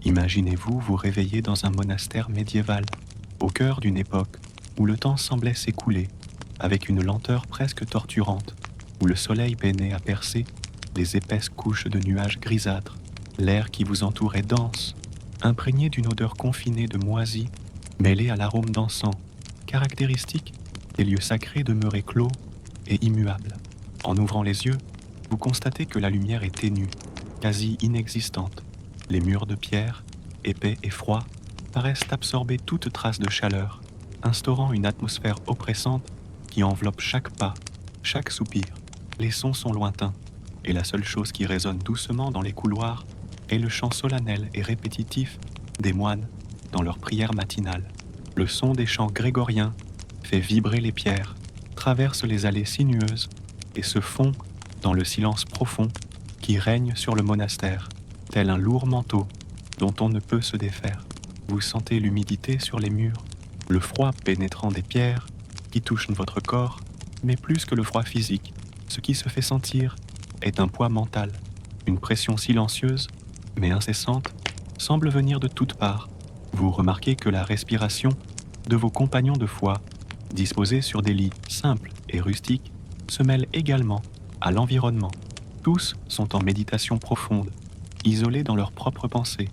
Imaginez-vous vous réveiller dans un monastère médiéval, au cœur d'une époque où le temps semblait s'écouler, avec une lenteur presque torturante, où le soleil peinait à percer les épaisses couches de nuages grisâtres, l'air qui vous entourait dense, imprégné d'une odeur confinée de moisie, mêlée à l'arôme d'encens, caractéristique des lieux sacrés demeurés clos et immuables. En ouvrant les yeux, vous constatez que la lumière est ténue, quasi inexistante. Les murs de pierre, épais et froids, paraissent absorber toute trace de chaleur, instaurant une atmosphère oppressante qui enveloppe chaque pas, chaque soupir. Les sons sont lointains, et la seule chose qui résonne doucement dans les couloirs est le chant solennel et répétitif des moines dans leur prière matinale. Le son des chants grégoriens fait vibrer les pierres, traverse les allées sinueuses et se fond dans le silence profond qui règne sur le monastère, tel un lourd manteau dont on ne peut se défaire. Vous sentez l'humidité sur les murs, le froid pénétrant des pierres qui touchent votre corps, mais plus que le froid physique, ce qui se fait sentir est un poids mental. Une pression silencieuse, mais incessante, semble venir de toutes parts. Vous remarquez que la respiration de vos compagnons de foi, disposés sur des lits simples et rustiques, se mêle également à l'environnement. Tous sont en méditation profonde, isolés dans leurs propres pensées.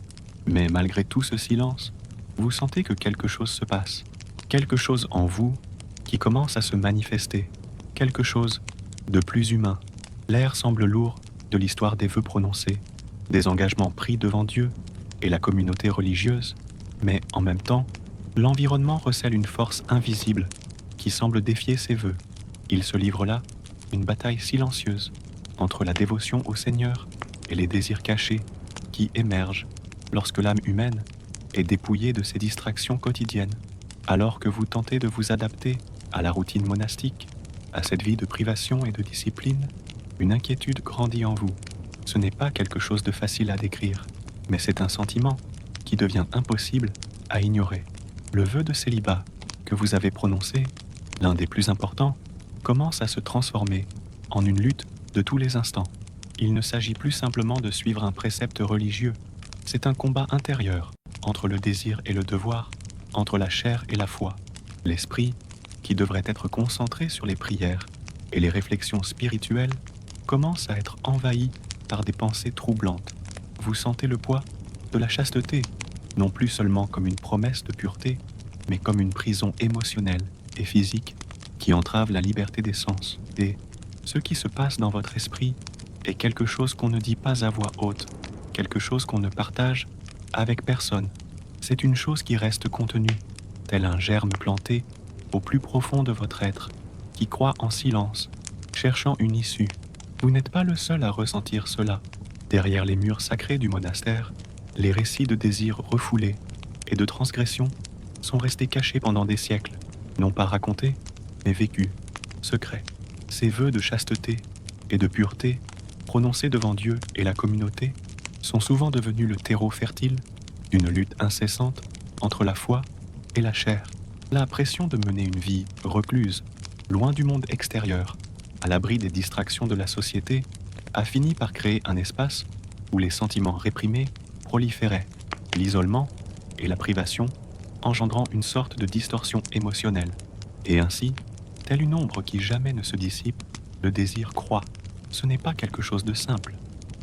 Mais malgré tout ce silence, vous sentez que quelque chose se passe. Quelque chose en vous qui commence à se manifester. Quelque chose de plus humain. L'air semble lourd de l'histoire des vœux prononcés, des engagements pris devant Dieu et la communauté religieuse, mais en même temps, l'environnement recèle une force invisible qui semble défier ces vœux. Il se livre là une bataille silencieuse entre la dévotion au Seigneur et les désirs cachés qui émergent lorsque l'âme humaine est dépouillée de ses distractions quotidiennes. Alors que vous tentez de vous adapter à la routine monastique, à cette vie de privation et de discipline, une inquiétude grandit en vous. Ce n'est pas quelque chose de facile à décrire, mais c'est un sentiment qui devient impossible à ignorer. Le vœu de célibat que vous avez prononcé, l'un des plus importants, commence à se transformer en une lutte de tous les instants. Il ne s'agit plus simplement de suivre un précepte religieux, c'est un combat intérieur entre le désir et le devoir, entre la chair et la foi. L'esprit, qui devrait être concentré sur les prières et les réflexions spirituelles, commence à être envahi par des pensées troublantes. Vous sentez le poids de la chasteté, non plus seulement comme une promesse de pureté, mais comme une prison émotionnelle et physique qui entrave la liberté des sens. Et ce qui se passe dans votre esprit est quelque chose qu'on ne dit pas à voix haute, quelque chose qu'on ne partage avec personne. C'est une chose qui reste contenue, tel un germe planté au plus profond de votre être, qui croît en silence, cherchant une issue. Vous n'êtes pas le seul à ressentir cela. Derrière les murs sacrés du monastère, les récits de désirs refoulés et de transgressions sont restés cachés pendant des siècles, non pas racontés, mais vécus, secrets. Ces vœux de chasteté et de pureté, prononcés devant Dieu et la communauté, sont souvent devenus le terreau fertile d'une lutte incessante entre la foi et la chair. La pression de mener une vie recluse, loin du monde extérieur, à l'abri des distractions de la société, a fini par créer un espace où les sentiments réprimés proliféraient, l'isolement et la privation engendrant une sorte de distorsion émotionnelle. Et ainsi, telle une ombre qui jamais ne se dissipe, le désir croît. Ce n'est pas quelque chose de simple,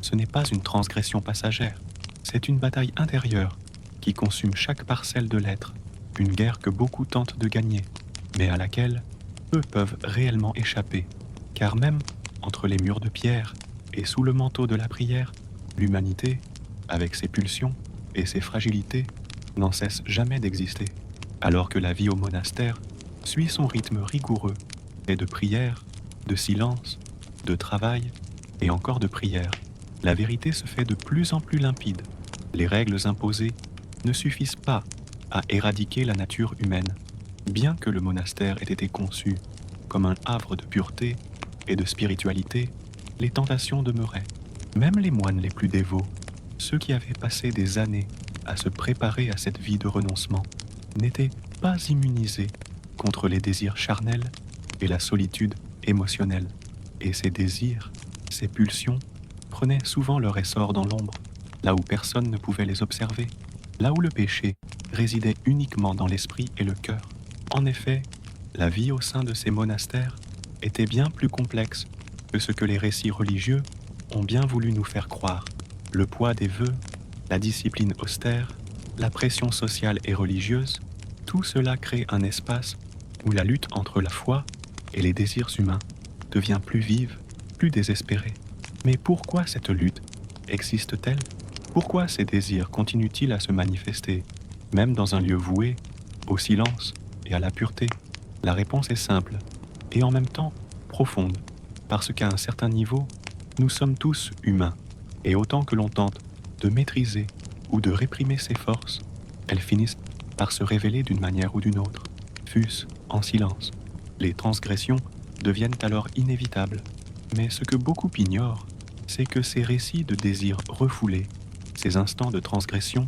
ce n'est pas une transgression passagère, c'est une bataille intérieure qui consume chaque parcelle de l'être, une guerre que beaucoup tentent de gagner, mais à laquelle peu peuvent réellement échapper, car même entre les murs de pierre et sous le manteau de la prière, l'humanité, avec ses pulsions et ses fragilités, n'en cesse jamais d'exister, alors que la vie au monastère suit son rythme rigoureux et de prière, de silence, de travail et encore de prière. La vérité se fait de plus en plus limpide. Les règles imposées ne suffisent pas à éradiquer la nature humaine, bien que le monastère ait été conçu comme un havre de pureté et de spiritualité, les tentations demeuraient. Même les moines les plus dévots, ceux qui avaient passé des années à se préparer à cette vie de renoncement, n'étaient pas immunisés contre les désirs charnels et la solitude émotionnelle. Et ces désirs, ces pulsions, prenaient souvent leur essor dans l'ombre, là où personne ne pouvait les observer, là où le péché résidait uniquement dans l'esprit et le cœur. En effet, la vie au sein de ces monastères était bien plus complexe que ce que les récits religieux ont bien voulu nous faire croire. Le poids des vœux, la discipline austère, la pression sociale et religieuse, tout cela crée un espace où la lutte entre la foi et les désirs humains devient plus vive, plus désespérée. Mais pourquoi cette lutte existe-t-elle? Pourquoi ces désirs continuent-ils à se manifester, même dans un lieu voué au silence et à la pureté? La réponse est simple, et en même temps profonde, parce qu'à un certain niveau, nous sommes tous humains, et autant que l'on tente de maîtriser ou de réprimer ces forces, elles finissent par se révéler d'une manière ou d'une autre, fût-ce en silence. Les transgressions deviennent alors inévitables, mais ce que beaucoup ignorent, c'est que ces récits de désirs refoulés, ces instants de transgression,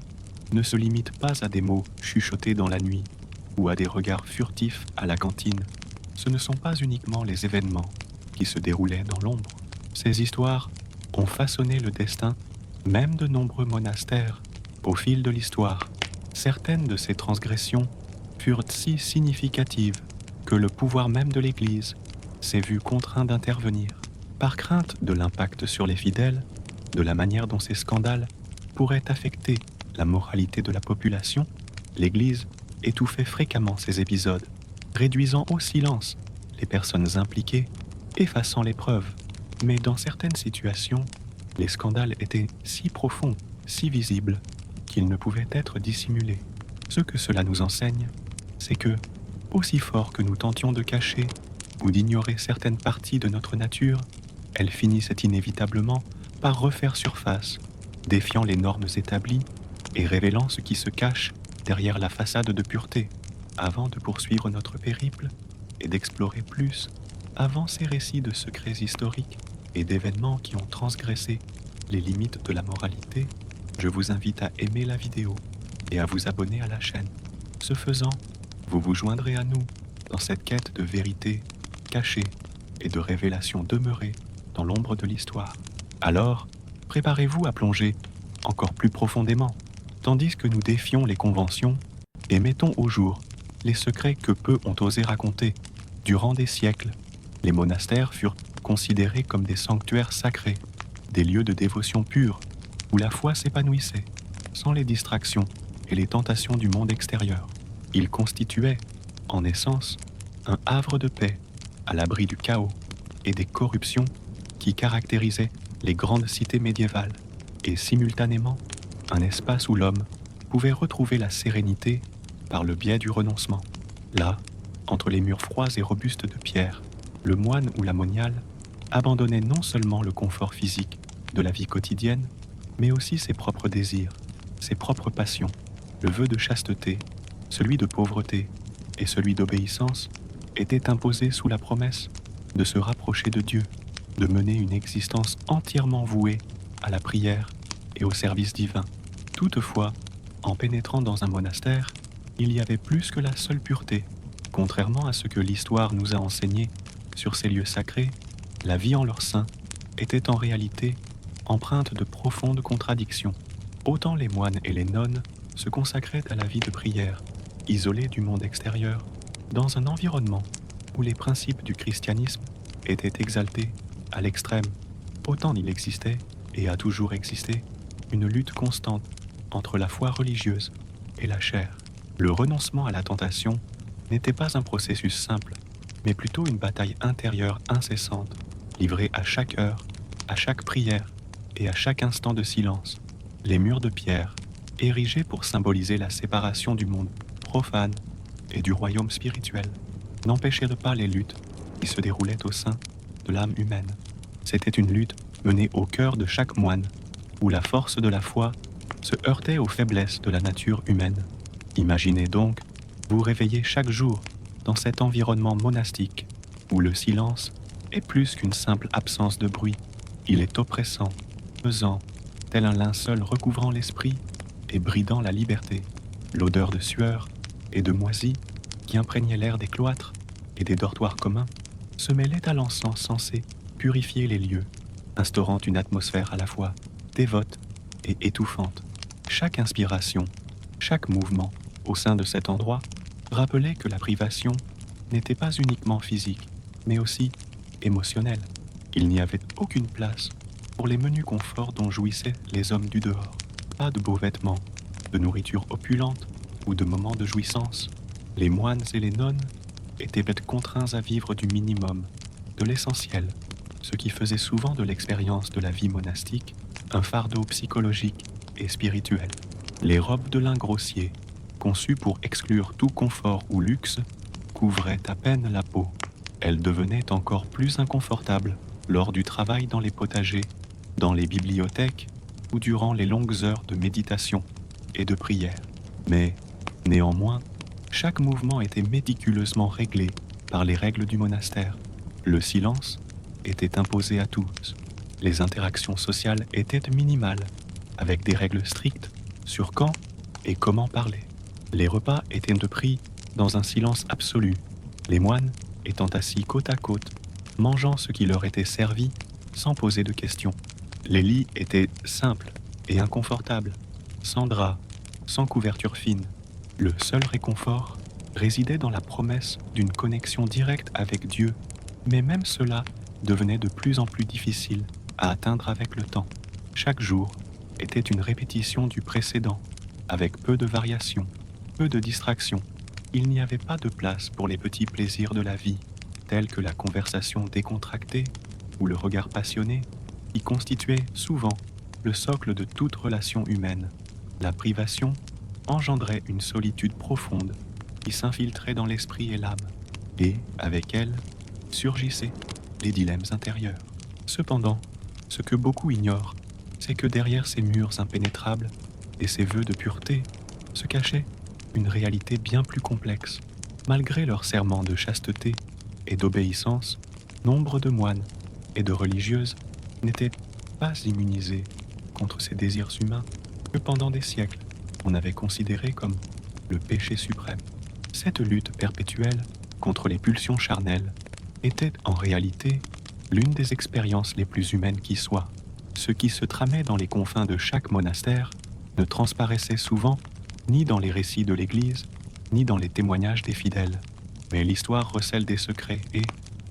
ne se limitent pas à des mots chuchotés dans la nuit ou à des regards furtifs à la cantine. Ce ne sont pas uniquement les événements qui se déroulaient dans l'ombre. Ces histoires ont façonné le destin même de nombreux monastères au fil de l'histoire. Certaines de ces transgressions furent si significatives que le pouvoir même de l'Église s'est vu contraint d'intervenir. Par crainte de l'impact sur les fidèles, de la manière dont ces scandales pourraient affecter la moralité de la population, l'Église étouffait fréquemment ces épisodes, réduisant au silence les personnes impliquées, effaçant les preuves. Mais dans certaines situations, les scandales étaient si profonds, si visibles, qu'ils ne pouvaient être dissimulés. Ce que cela nous enseigne, c'est que, aussi fort que nous tentions de cacher ou d'ignorer certaines parties de notre nature, elles finissaient inévitablement par refaire surface, défiant les normes établies et révélant ce qui se cache derrière la façade de pureté. Avant de poursuivre notre périple et d'explorer plus avant ces récits de secrets historiques et d'événements qui ont transgressé les limites de la moralité, je vous invite à aimer la vidéo et à vous abonner à la chaîne. Ce faisant, vous vous joindrez à nous dans cette quête de vérité cachée et de révélation demeurée dans l'ombre de l'histoire. Alors, préparez-vous à plonger encore plus profondément, tandis que nous défions les conventions et mettons au jour les secrets que peu ont osé raconter. Durant des siècles, les monastères furent considérés comme des sanctuaires sacrés, des lieux de dévotion pure, où la foi s'épanouissait, sans les distractions et les tentations du monde extérieur. Ils constituaient, en essence, un havre de paix, à l'abri du chaos et des corruptions qui caractérisaient les grandes cités médiévales, et simultanément, un espace où l'homme pouvait retrouver la sérénité par le biais du renoncement. Là, entre les murs froids et robustes de pierre, le moine ou la moniale abandonnait non seulement le confort physique de la vie quotidienne, mais aussi ses propres désirs, ses propres passions. Le vœu de chasteté, celui de pauvreté et celui d'obéissance étaient imposés sous la promesse de se rapprocher de Dieu, de mener une existence entièrement vouée à la prière et au service divin. Toutefois, en pénétrant dans un monastère, il y avait plus que la seule pureté. Contrairement à ce que l'histoire nous a enseigné sur ces lieux sacrés, la vie en leur sein était en réalité empreinte de profondes contradictions. Autant les moines et les nonnes se consacraient à la vie de prière, isolés du monde extérieur, dans un environnement où les principes du christianisme étaient exaltés à l'extrême, autant il existait, et a toujours existé, une lutte constante entre la foi religieuse et la chair. Le renoncement à la tentation n'était pas un processus simple, mais plutôt une bataille intérieure incessante, livrée à chaque heure, à chaque prière et à chaque instant de silence. Les murs de pierre, érigés pour symboliser la séparation du monde profane et du royaume spirituel, n'empêchaient pas les luttes qui se déroulaient au sein de l'âme humaine. C'était une lutte menée au cœur de chaque moine, où la force de la foi se heurtait aux faiblesses de la nature humaine. Imaginez donc vous réveiller chaque jour dans cet environnement monastique, où le silence est plus qu'une simple absence de bruit. Il est oppressant, pesant, tel un linceul recouvrant l'esprit et bridant la liberté. L'odeur de sueur et de moisie qui imprégnait l'air des cloîtres et des dortoirs communs se mêlait à l'encens censé purifier les lieux, instaurant une atmosphère à la fois dévote et étouffante. Chaque inspiration, chaque mouvement au sein de cet endroit rappelait que la privation n'était pas uniquement physique, mais aussi émotionnelle. Il n'y avait aucune place pour les menus conforts dont jouissaient les hommes du dehors. Pas de beaux vêtements, de nourriture opulente ou de moments de jouissance. Les moines et les nonnes étaient contraints à vivre du minimum, de l'essentiel, ce qui faisait souvent de l'expérience de la vie monastique un fardeau psychologique et spirituel. Les robes de lin grossier, conçues pour exclure tout confort ou luxe, couvraient à peine la peau. Elles devenaient encore plus inconfortables lors du travail dans les potagers, dans les bibliothèques ou durant les longues heures de méditation et de prière. Mais, néanmoins, chaque mouvement était méticuleusement réglé par les règles du monastère. Le silence était imposé à tous. Les interactions sociales étaient minimales, avec des règles strictes sur quand et comment parler. Les repas étaient pris dans un silence absolu, les moines étant assis côte à côte, mangeant ce qui leur était servi sans poser de questions. Les lits étaient simples et inconfortables, sans drap, sans couverture fine. Le seul réconfort résidait dans la promesse d'une connexion directe avec Dieu, mais même cela devenait de plus en plus difficile à atteindre avec le temps. Chaque jour était une répétition du précédent, avec peu de variations, peu de distractions. Il n'y avait pas de place pour les petits plaisirs de la vie, tels que la conversation décontractée ou le regard passionné, qui constituaient souvent le socle de toute relation humaine. La privation engendrait une solitude profonde qui s'infiltrait dans l'esprit et l'âme, et, avec elle, surgissaient les dilemmes intérieurs. Cependant, ce que beaucoup ignorent, c'est que derrière ces murs impénétrables et ces vœux de pureté se cachait une réalité bien plus complexe. Malgré leurs serments de chasteté et d'obéissance, nombre de moines et de religieuses n'étaient pas immunisés contre ces désirs humains que pendant des siècles on avait considéré comme le péché suprême. Cette lutte perpétuelle contre les pulsions charnelles était en réalité l'une des expériences les plus humaines qui soient. Ce qui se tramait dans les confins de chaque monastère ne transparaissait souvent ni dans les récits de l'Église, ni dans les témoignages des fidèles. Mais l'histoire recèle des secrets et,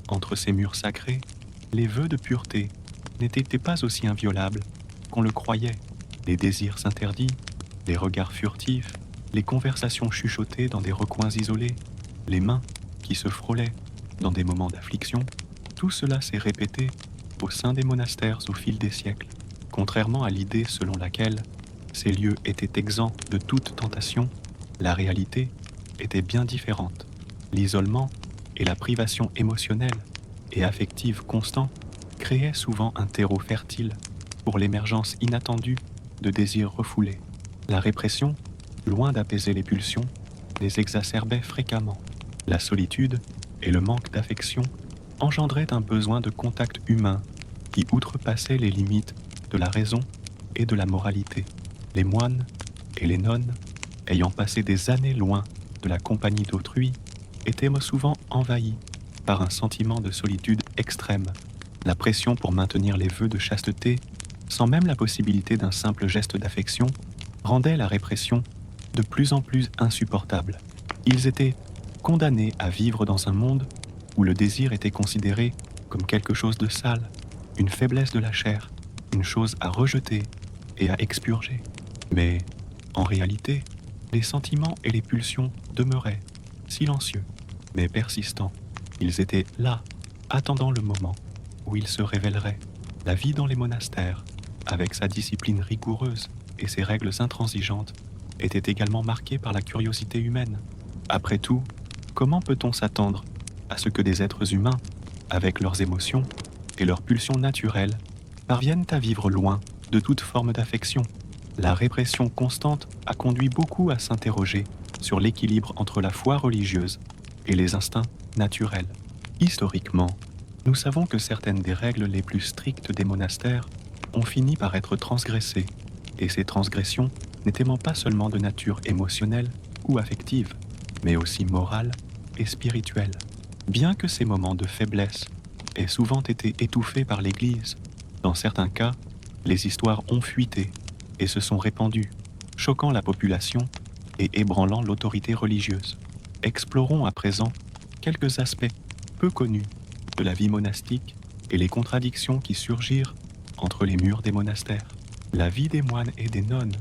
entre ces murs sacrés, les vœux de pureté n'étaient pas aussi inviolables qu'on le croyait. Les désirs interdits, les regards furtifs, les conversations chuchotées dans des recoins isolés, les mains qui se frôlaient dans des moments d'affliction, tout cela s'est répété au sein des monastères au fil des siècles. Contrairement à l'idée selon laquelle ces lieux étaient exempts de toute tentation, la réalité était bien différente. L'isolement et la privation émotionnelle et affective constante créaient souvent un terreau fertile pour l'émergence inattendue de désirs refoulés. La répression, loin d'apaiser les pulsions, les exacerbait fréquemment. La solitude et le manque d'affection engendraient un besoin de contact humain qui outrepassait les limites de la raison et de la moralité. Les moines et les nonnes, ayant passé des années loin de la compagnie d'autrui, étaient souvent envahis par un sentiment de solitude extrême. La pression pour maintenir les vœux de chasteté, sans même la possibilité d'un simple geste d'affection, rendait la répression de plus en plus insupportable. Ils étaient condamnés à vivre dans un monde où le désir était considéré comme quelque chose de sale, une faiblesse de la chair, une chose à rejeter et à expurger. Mais, en réalité, les sentiments et les pulsions demeuraient silencieux, mais persistants. Ils étaient là, attendant le moment où ils se révéleraient. La vie dans les monastères, avec sa discipline rigoureuse et ses règles intransigeantes, était également marquée par la curiosité humaine. Après tout, comment peut-on s'attendre à ce que des êtres humains, avec leurs émotions et leurs pulsions naturelles, parviennent à vivre loin de toute forme d'affection? La répression constante a conduit beaucoup à s'interroger sur l'équilibre entre la foi religieuse et les instincts naturels. Historiquement, nous savons que certaines des règles les plus strictes des monastères ont fini par être transgressées, et ces transgressions n'étaient pas seulement de nature émotionnelle ou affective, mais aussi morale et spirituelle. Bien que ces moments de faiblesse aient souvent été étouffés par l'Église, dans certains cas, les histoires ont fuité et se sont répandus, choquant la population et ébranlant l'autorité religieuse. Explorons à présent quelques aspects peu connus de la vie monastique et les contradictions qui surgirent entre les murs des monastères. La vie des moines et des nonnes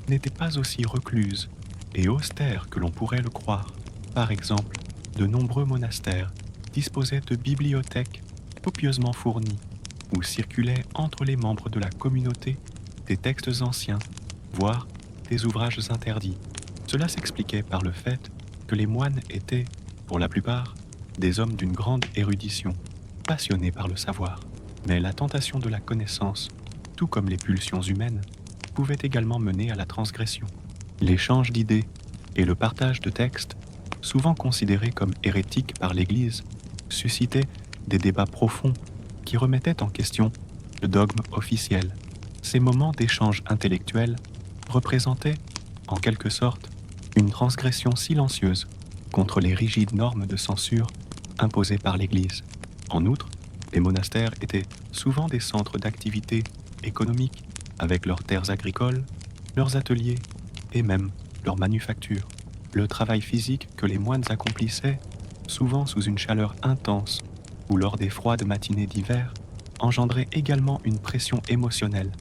n'était pas aussi recluse et austère que l'on pourrait le croire. Par exemple, de nombreux monastères disposaient de bibliothèques copieusement fournies, où circulaient entre les membres de la communauté des textes anciens, voire des ouvrages interdits. Cela s'expliquait par le fait que les moines étaient, pour la plupart, des hommes d'une grande érudition, passionnés par le savoir. Mais la tentation de la connaissance, tout comme les pulsions humaines, pouvait également mener à la transgression. L'échange d'idées et le partage de textes, souvent considérés comme hérétiques par l'Église, suscitaient des débats profonds qui remettaient en question le dogme officiel. Ces moments d'échange intellectuel représentaient, en quelque sorte, une transgression silencieuse contre les rigides normes de censure imposées par l'Église. En outre, les monastères étaient souvent des centres d'activité économique avec leurs terres agricoles, leurs ateliers et même leurs manufactures. Le travail physique que les moines accomplissaient, souvent sous une chaleur intense ou lors des froides matinées d'hiver, engendrait également une pression émotionnelle,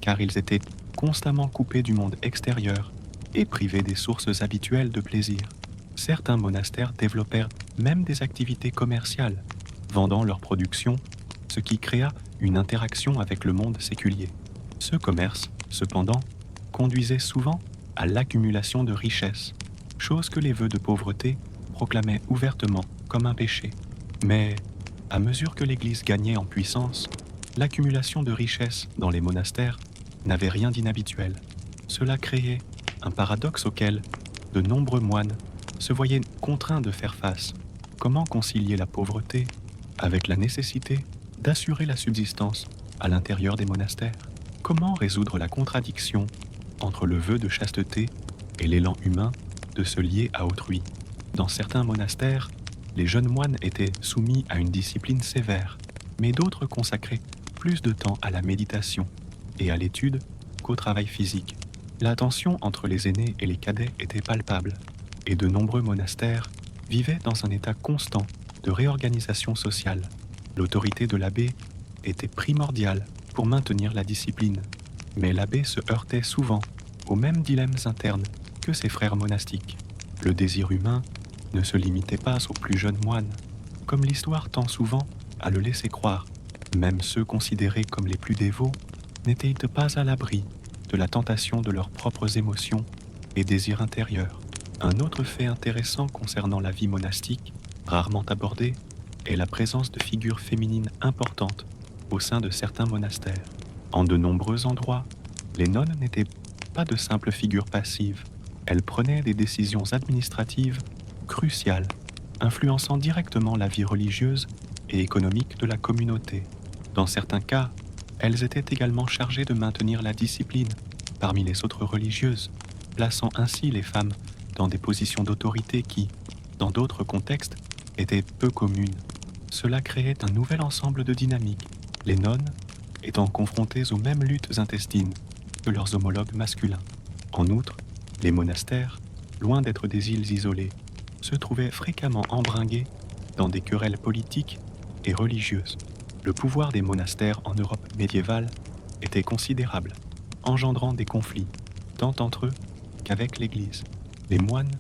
car ils étaient constamment coupés du monde extérieur et privés des sources habituelles de plaisir. Certains monastères développèrent même des activités commerciales, vendant leurs productions, ce qui créa une interaction avec le monde séculier. Ce commerce, cependant, conduisait souvent à l'accumulation de richesses, chose que les vœux de pauvreté proclamaient ouvertement comme un péché. Mais, à mesure que l'Église gagnait en puissance, l'accumulation de richesses dans les monastères n'avait rien d'inhabituel. Cela créait un paradoxe auquel de nombreux moines se voyaient contraints de faire face. Comment concilier la pauvreté avec la nécessité d'assurer la subsistance à l'intérieur des monastères? Comment résoudre la contradiction entre le vœu de chasteté et l'élan humain de se lier à autrui? Dans certains monastères, les jeunes moines étaient soumis à une discipline sévère, mais d'autres consacraient plus de temps à la méditation et à l'étude qu'au travail physique. La tension entre les aînés et les cadets était palpable, et de nombreux monastères vivaient dans un état constant de réorganisation sociale. L'autorité de l'abbé était primordiale pour maintenir la discipline, mais l'abbé se heurtait souvent aux mêmes dilemmes internes que ses frères monastiques. Le désir humain ne se limitait pas aux plus jeunes moines, comme l'histoire tend souvent à le laisser croire. Même ceux considérés comme les plus dévots n'étaient pas à l'abri de la tentation de leurs propres émotions et désirs intérieurs. Un autre fait intéressant concernant la vie monastique, rarement abordé, est la présence de figures féminines importantes au sein de certains monastères. En de nombreux endroits, les nonnes n'étaient pas de simples figures passives. Elles prenaient des décisions administratives cruciales, influençant directement la vie religieuse et économique de la communauté. Dans certains cas, elles étaient également chargées de maintenir la discipline parmi les autres religieuses, plaçant ainsi les femmes dans des positions d'autorité qui, dans d'autres contextes, étaient peu communes. Cela créait un nouvel ensemble de dynamiques, les nonnes étant confrontées aux mêmes luttes intestines que leurs homologues masculins. En outre, les monastères, loin d'être des îles isolées, se trouvaient fréquemment embringués dans des querelles politiques et religieuses. Le pouvoir des monastères en Europe médiévale était considérable, engendrant des conflits, tant entre eux qu'avec l'Église. Les moines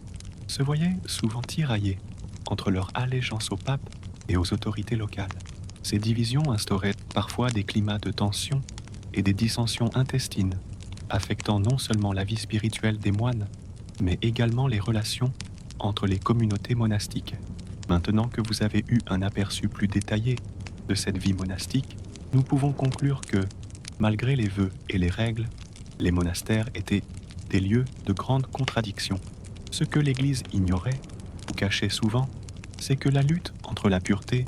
se voyaient souvent tiraillés entre leur allégeance au pape et aux autorités locales. Ces divisions instauraient parfois des climats de tension et des dissensions intestines, affectant non seulement la vie spirituelle des moines, mais également les relations entre les communautés monastiques. Maintenant que vous avez eu un aperçu plus détaillé de cette vie monastique, nous pouvons conclure que, malgré les vœux et les règles, les monastères étaient des lieux de grande contradiction. Ce que l'Église ignorait, ou cachait souvent, c'est que la lutte entre la pureté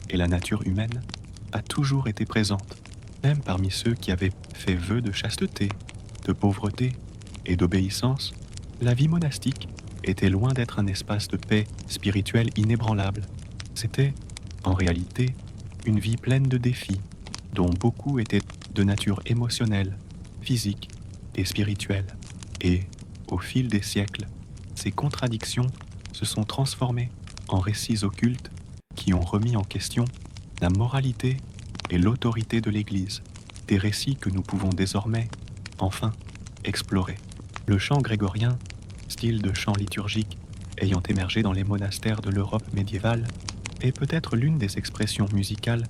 et la nature humaine a toujours été présente, même parmi ceux qui avaient fait vœu de chasteté, de pauvreté et d'obéissance. La vie monastique était loin d'être un espace de paix spirituelle inébranlable. C'était, en réalité, une vie pleine de défis, dont beaucoup étaient de nature émotionnelle, physique et spirituelle. Et, au fil des siècles, ces contradictions se sont transformées en récits occultes qui ont remis en question la moralité et l'autorité de l'Église, des récits que nous pouvons désormais, enfin, explorer. Le chant grégorien, style de chant liturgique ayant émergé dans les monastères de l'Europe médiévale, est peut-être l'une des expressions musicales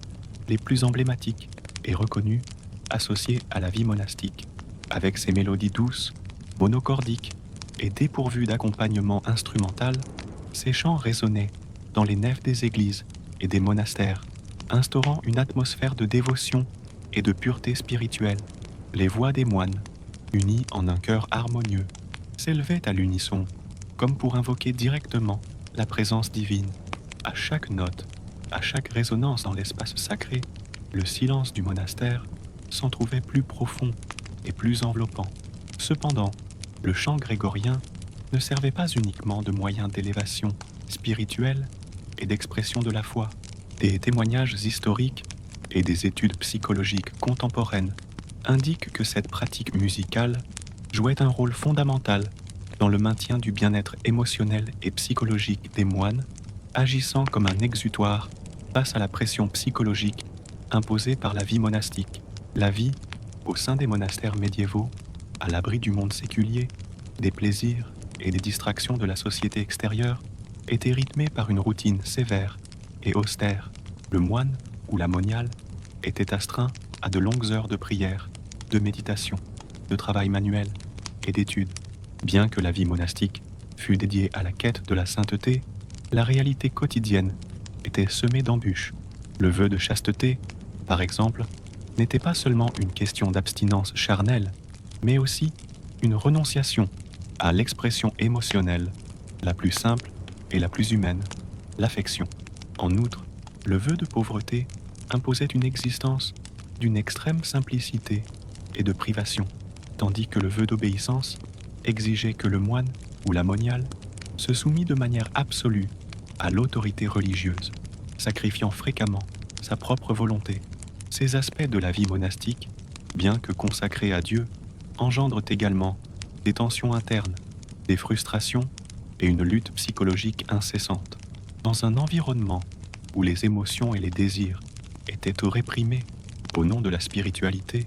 les plus emblématiques et reconnues associées à la vie monastique. Avec ses mélodies douces, monocordiques et dépourvues d'accompagnement instrumental, ces chants résonnaient dans les nefs des églises et des monastères, instaurant une atmosphère de dévotion et de pureté spirituelle. Les voix des moines, unies en un chœur harmonieux, s'élevaient à l'unisson, comme pour invoquer directement la présence divine. À chaque note, à chaque résonance dans l'espace sacré, le silence du monastère s'en trouvait plus profond et plus enveloppant. Cependant, le chant grégorien ne servait pas uniquement de moyen d'élévation spirituelle et d'expression de la foi. Des témoignages historiques et des études psychologiques contemporaines indiquent que cette pratique musicale jouait un rôle fondamental dans le maintien du bien-être émotionnel et psychologique des moines, agissant comme un exutoire face à la pression psychologique imposée par la vie monastique. La vie, au sein des monastères médiévaux, à l'abri du monde séculier, des plaisirs et des distractions de la société extérieure, était rythmée par une routine sévère et austère. Le moine ou la moniale était astreint à de longues heures de prière, de méditation, de travail manuel et d'études. Bien que la vie monastique fût dédiée à la quête de la sainteté, la réalité quotidienne était semée d'embûches. Le vœu de chasteté, par exemple, n'était pas seulement une question d'abstinence charnelle, mais aussi une renonciation à l'expression émotionnelle, la plus simple et la plus humaine, l'affection. En outre, le vœu de pauvreté imposait une existence d'une extrême simplicité et de privation, tandis que le vœu d'obéissance exigeait que le moine ou la moniale se soumît de manière absolue à l'autorité religieuse, sacrifiant fréquemment sa propre volonté. Ces aspects de la vie monastique, bien que consacrés à Dieu, engendrent également des tensions internes, des frustrations et une lutte psychologique incessante. Dans un environnement où les émotions et les désirs étaient réprimés au nom de la spiritualité,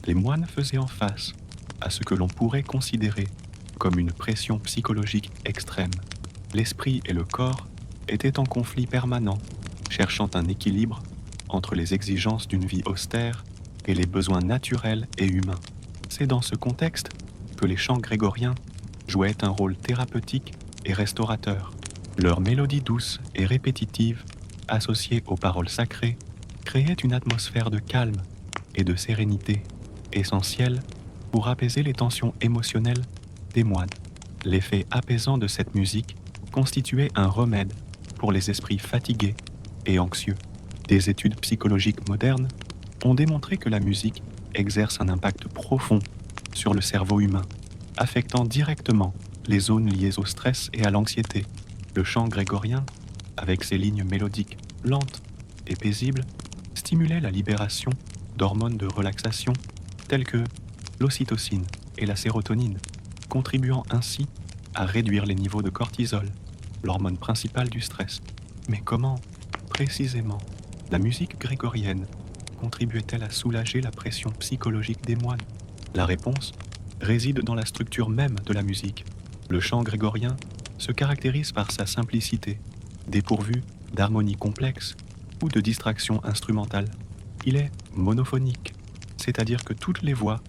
les moines faisaient en face à ce que l'on pourrait considérer comme une pression psychologique extrême. L'esprit et le corps étaient en conflit permanent, cherchant un équilibre entre les exigences d'une vie austère et les besoins naturels et humains. C'est dans ce contexte que les chants grégoriens jouaient un rôle thérapeutique et restaurateur. Leur mélodie douce et répétitive, associée aux paroles sacrées, créait une atmosphère de calme et de sérénité, essentielle pour apaiser les tensions émotionnelles des moines. L'effet apaisant de cette musique constituait un remède pour les esprits fatigués et anxieux. Des études psychologiques modernes ont démontré que la musique exerce un impact profond sur le cerveau humain, affectant directement les zones liées au stress et à l'anxiété. Le chant grégorien, avec ses lignes mélodiques lentes et paisibles, stimulait la libération d'hormones de relaxation telles que l'ocytocine et la sérotonine, contribuant ainsi à réduire les niveaux de cortisol, l'hormone principale du stress. Mais comment, précisément, la musique grégorienne contribuait-elle à soulager la pression psychologique des moines? La réponse réside dans la structure même de la musique. Le chant grégorien se caractérise par sa simplicité, dépourvu d'harmonie complexe ou de distraction instrumentale. Il est monophonique, c'est-à-dire que toutes les voix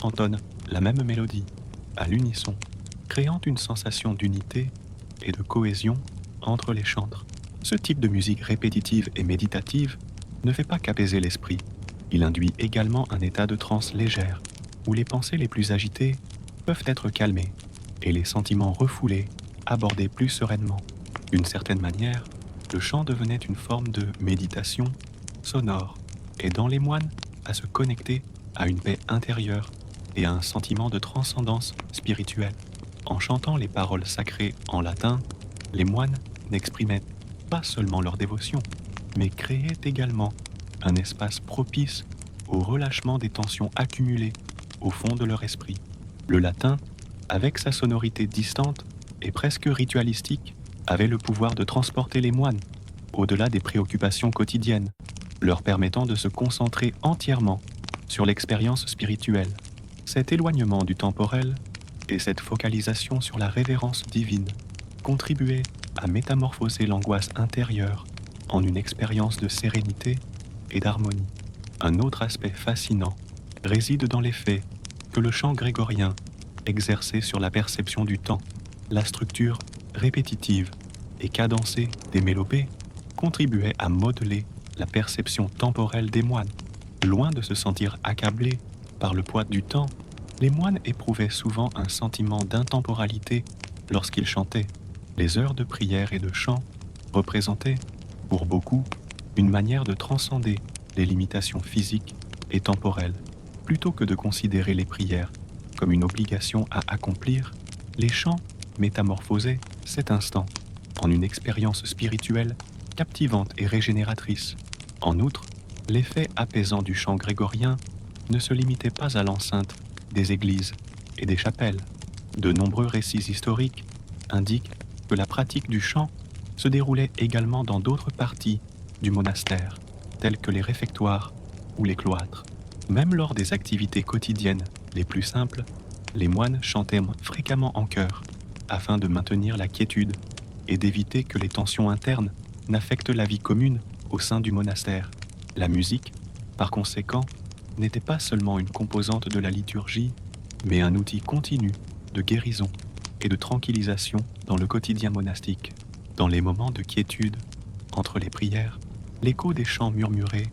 entonnent la même mélodie, à l'unisson, créant une sensation d'unité et de cohésion entre les chantres. Ce type de musique répétitive et méditative ne fait pas qu'apaiser l'esprit. Il induit également un état de transe légère, où les pensées les plus agitées peuvent être calmées et les sentiments refoulés abordés plus sereinement. D'une certaine manière, le chant devenait une forme de méditation sonore, aidant les moines à se connecter à une paix intérieure et à un sentiment de transcendance spirituelle. En chantant les paroles sacrées en latin, les moines n'exprimaient pas seulement leur dévotion, mais créaient également un espace propice au relâchement des tensions accumulées au fond de leur esprit. Le latin, avec sa sonorité distante et presque ritualistique, avait le pouvoir de transporter les moines au-delà des préoccupations quotidiennes, leur permettant de se concentrer entièrement sur l'expérience spirituelle. Cet éloignement du temporel et cette focalisation sur la révérence divine contribuaient à métamorphoser l'angoisse intérieure en une expérience de sérénité et d'harmonie. Un autre aspect fascinant réside dans l'effet que le chant grégorien exerçait sur la perception du temps. La structure répétitive et cadencée des mélopées contribuait à modeler la perception temporelle des moines. Loin de se sentir accablés par le poids du temps, les moines éprouvaient souvent un sentiment d'intemporalité lorsqu'ils chantaient. Les heures de prière et de chant représentaient, pour beaucoup, une manière de transcender les limitations physiques et temporelles. Plutôt que de considérer les prières comme une obligation à accomplir, les chants métamorphosaient cet instant en une expérience spirituelle captivante et régénératrice. En outre, l'effet apaisant du chant grégorien ne se limitait pas à l'enceinte des églises et des chapelles. De nombreux récits historiques indiquent que la pratique du chant se déroulait également dans d'autres parties du monastère, telles que les réfectoires ou les cloîtres. Même lors des activités quotidiennes les plus simples, les moines chantaient fréquemment en chœur, afin de maintenir la quiétude et d'éviter que les tensions internes n'affectent la vie commune au sein du monastère. La musique, par conséquent, n'était pas seulement une composante de la liturgie, mais un outil continu de guérison et de tranquillisation dans le quotidien monastique. Dans les moments de quiétude, entre les prières, l'écho des chants murmurés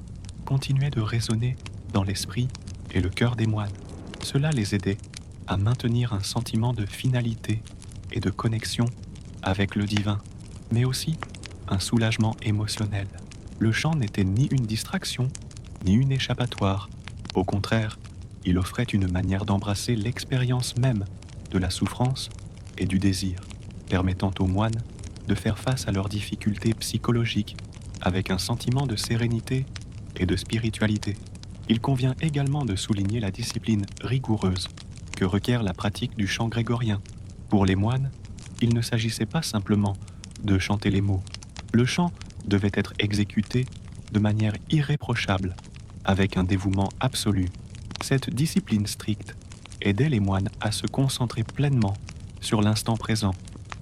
continuait de résonner dans l'esprit et le cœur des moines. Cela les aidait à maintenir un sentiment de finalité et de connexion avec le divin, mais aussi un soulagement émotionnel. Le chant n'était ni une distraction, ni une échappatoire. Au contraire, il offrait une manière d'embrasser l'expérience même de la souffrance et du désir, permettant aux moines de faire face à leurs difficultés psychologiques avec un sentiment de sérénité et de spiritualité. Il convient également de souligner la discipline rigoureuse que requiert la pratique du chant grégorien. Pour les moines, il ne s'agissait pas simplement de chanter les mots. Le chant devait être exécuté de manière irréprochable, avec un dévouement absolu. Cette discipline stricte aidait les moines à se concentrer pleinement sur l'instant présent,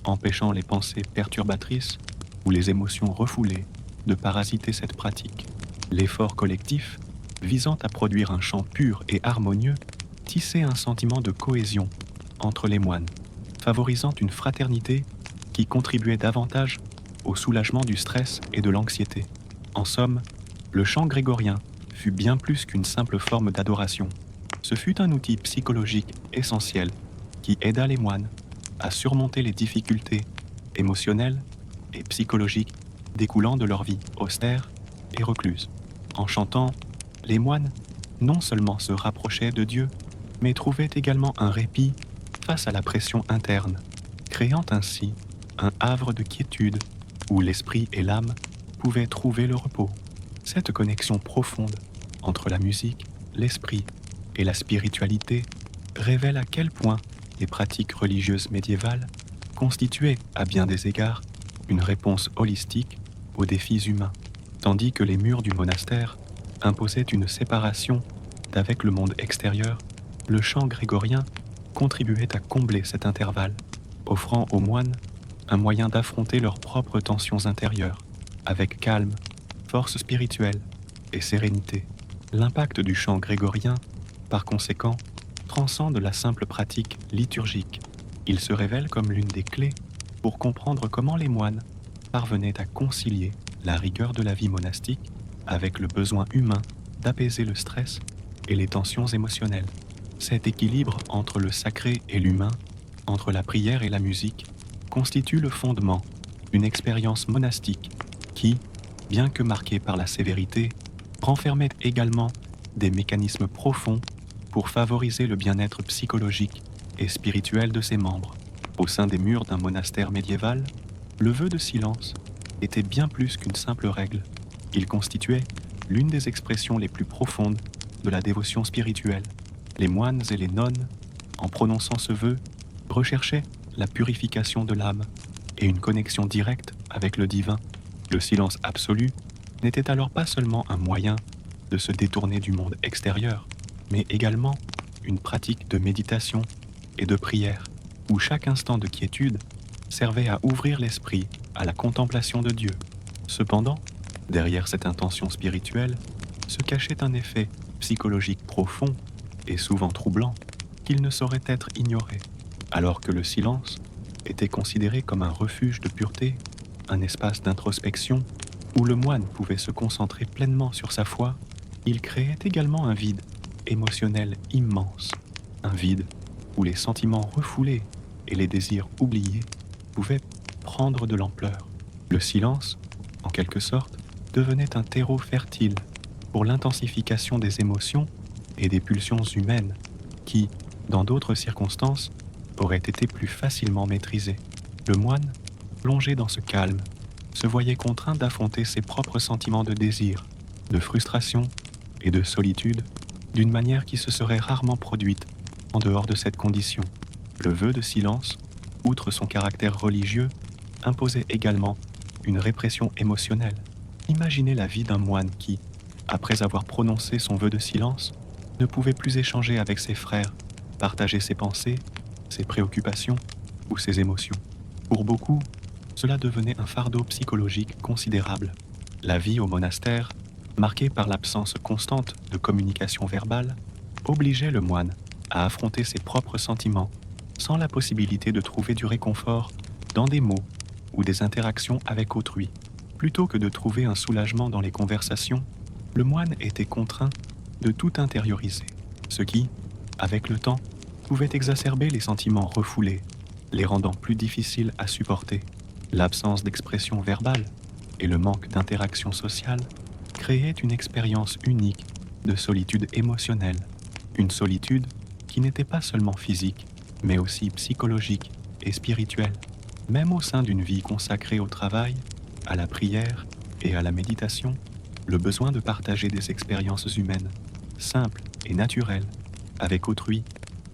empêchant les pensées perturbatrices ou les émotions refoulées de parasiter cette pratique. L'effort collectif, visant à produire un chant pur et harmonieux, tissait un sentiment de cohésion entre les moines, favorisant une fraternité qui contribuait davantage au soulagement du stress et de l'anxiété. En somme, le chant grégorien fut bien plus qu'une simple forme d'adoration. Ce fut un outil psychologique essentiel qui aida les moines à surmonter les difficultés émotionnelles et psychologiques découlant de leur vie austère et recluse. En chantant, les moines non seulement se rapprochaient de Dieu, mais trouvaient également un répit face à la pression interne, créant ainsi un havre de quiétude où l'esprit et l'âme pouvaient trouver le repos. Cette connexion profonde entre la musique, l'esprit et la spiritualité révèle à quel point les pratiques religieuses médiévales constituaient, à bien des égards, une réponse holistique aux défis humains, tandis que les murs du monastère imposaient une séparation d'avec le monde extérieur. Le chant grégorien contribuait à combler cet intervalle, offrant aux moines un moyen d'affronter leurs propres tensions intérieures, avec calme, force spirituelle et sérénité. L'impact du chant grégorien, par conséquent, transcende la simple pratique liturgique. Il se révèle comme l'une des clés pour comprendre comment les moines parvenaient à concilier la rigueur de la vie monastique avec le besoin humain d'apaiser le stress et les tensions émotionnelles. Cet équilibre entre le sacré et l'humain, entre la prière et la musique, constitue le fondement d'une expérience monastique qui, bien que marquée par la sévérité, renfermait également des mécanismes profonds pour favoriser le bien-être psychologique et spirituel de ses membres. Au sein des murs d'un monastère médiéval, le vœu de silence était bien plus qu'une simple règle. Il constituait l'une des expressions les plus profondes de la dévotion spirituelle. Les moines et les nonnes en prononçant ce vœu, recherchaient la purification de l'âme et une connexion directe avec le divin. Le silence absolu n'était alors pas seulement un moyen de se détourner du monde extérieur, mais également une pratique de méditation et de prière, où chaque instant de quiétude servait à ouvrir l'esprit à la contemplation de Dieu. Cependant, derrière cette intention spirituelle se cachait un effet psychologique profond et souvent troublant qu'il ne saurait être ignoré. Alors que le silence était considéré comme un refuge de pureté, un espace d'introspection où le moine pouvait se concentrer pleinement sur sa foi, il créait également un vide émotionnel immense, un vide où les sentiments refoulés et les désirs oubliés pouvaient prendre de l'ampleur. Le silence, en quelque sorte, devenait un terreau fertile pour l'intensification des émotions et des pulsions humaines qui, dans d'autres circonstances, auraient été plus facilement maîtrisées. Le moine, plongé dans ce calme, se voyait contraint d'affronter ses propres sentiments de désir, de frustration et de solitude d'une manière qui se serait rarement produite en dehors de cette condition. Le vœu de silence, outre son caractère religieux, imposait également une répression émotionnelle. Imaginez la vie d'un moine qui, après avoir prononcé son vœu de silence, ne pouvait plus échanger avec ses frères, partager ses pensées, ses préoccupations ou ses émotions. Pour beaucoup, cela devenait un fardeau psychologique considérable. La vie au monastère, marquée par l'absence constante de communication verbale, obligeait le moine à affronter ses propres sentiments sans la possibilité de trouver du réconfort dans des mots ou des interactions avec autrui. Plutôt que de trouver un soulagement dans les conversations, le moine était contraint de tout intérioriser, ce qui, avec le temps, pouvait exacerber les sentiments refoulés, les rendant plus difficiles à supporter. L'absence d'expression verbale et le manque d'interaction sociale créaient une expérience unique de solitude émotionnelle, une solitude qui n'était pas seulement physique, mais aussi psychologique et spirituelle. Même au sein d'une vie consacrée au travail, à la prière et à la méditation, le besoin de partager des expériences humaines, simples et naturelles, avec autrui,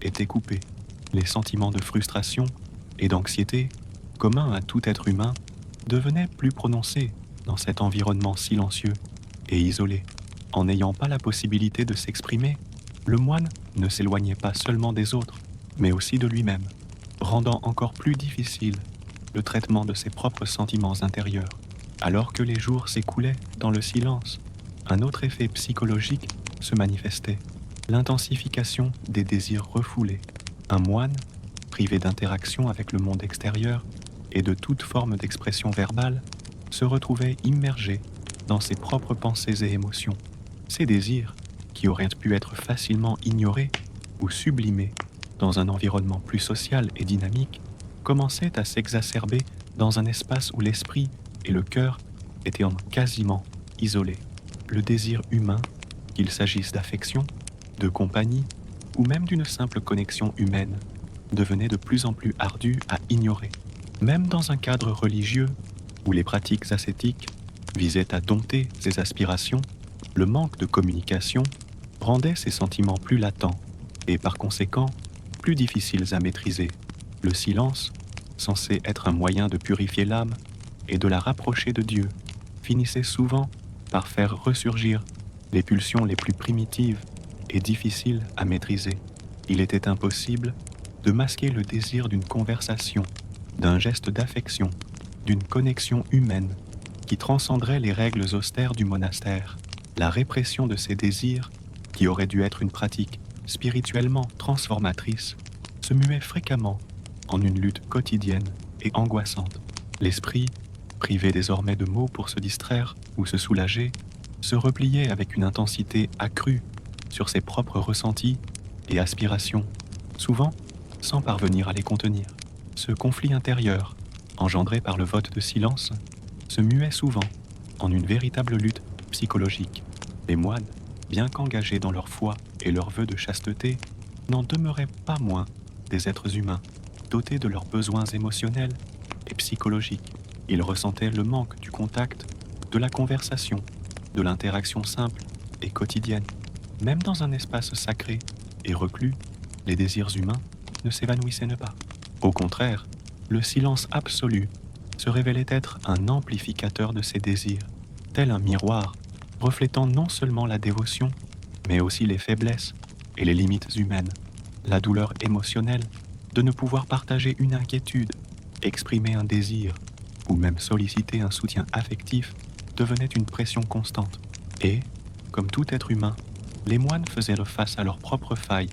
était coupé. Les sentiments de frustration et d'anxiété, communs à tout être humain, devenaient plus prononcés dans cet environnement silencieux et isolé. En n'ayant pas la possibilité de s'exprimer, le moine ne s'éloignait pas seulement des autres, mais aussi de lui-même, rendant encore plus difficile le traitement de ses propres sentiments intérieurs. Alors que les jours s'écoulaient dans le silence, un autre effet psychologique se manifestait, l'intensification des désirs refoulés. Un moine, privé d'interaction avec le monde extérieur et de toute forme d'expression verbale, se retrouvait immergé dans ses propres pensées et émotions. Ces désirs, qui auraient pu être facilement ignorés ou sublimés dans un environnement plus social et dynamique, commençaient à s'exacerber dans un espace où l'esprit et le cœur étaient quasiment isolés. Le désir humain, qu'il s'agisse d'affection, de compagnie ou même d'une simple connexion humaine, devenait de plus en plus ardu à ignorer. Même dans un cadre religieux où les pratiques ascétiques visaient à dompter ces aspirations, le manque de communication rendait ces sentiments plus latents et par conséquent plus difficiles à maîtriser. Le silence, censé être un moyen de purifier l'âme et de la rapprocher de Dieu, finissait souvent par faire ressurgir les pulsions les plus primitives et difficiles à maîtriser. Il était impossible de masquer le désir d'une conversation, d'un geste d'affection, d'une connexion humaine qui transcenderait les règles austères du monastère. La répression de ces désirs, qui aurait dû être une pratique spirituellement transformatrice, se muait fréquemment en une lutte quotidienne et angoissante. L'esprit, privé désormais de mots pour se distraire ou se soulager, se repliait avec une intensité accrue sur ses propres ressentis et aspirations, souvent sans parvenir à les contenir. Ce conflit intérieur, engendré par le vote de silence, se muait souvent en une véritable lutte psychologique. Les moines, bien qu'engagés dans leur foi et leurs vœux de chasteté, n'en demeuraient pas moins des êtres humains, dotés de leurs besoins émotionnels et psychologiques. Ils ressentaient le manque du contact, de la conversation, de l'interaction simple et quotidienne. Même dans un espace sacré et reclus, les désirs humains ne s'évanouissait pas. Au contraire, le silence absolu se révélait être un amplificateur de ses désirs, tel un miroir, reflétant non seulement la dévotion, mais aussi les faiblesses et les limites humaines, la douleur émotionnelle de ne pouvoir partager une inquiétude, exprimer un désir, ou même solliciter un soutien affectif devenait une pression constante. Et, comme tout être humain, les moines faisaient face à leurs propres failles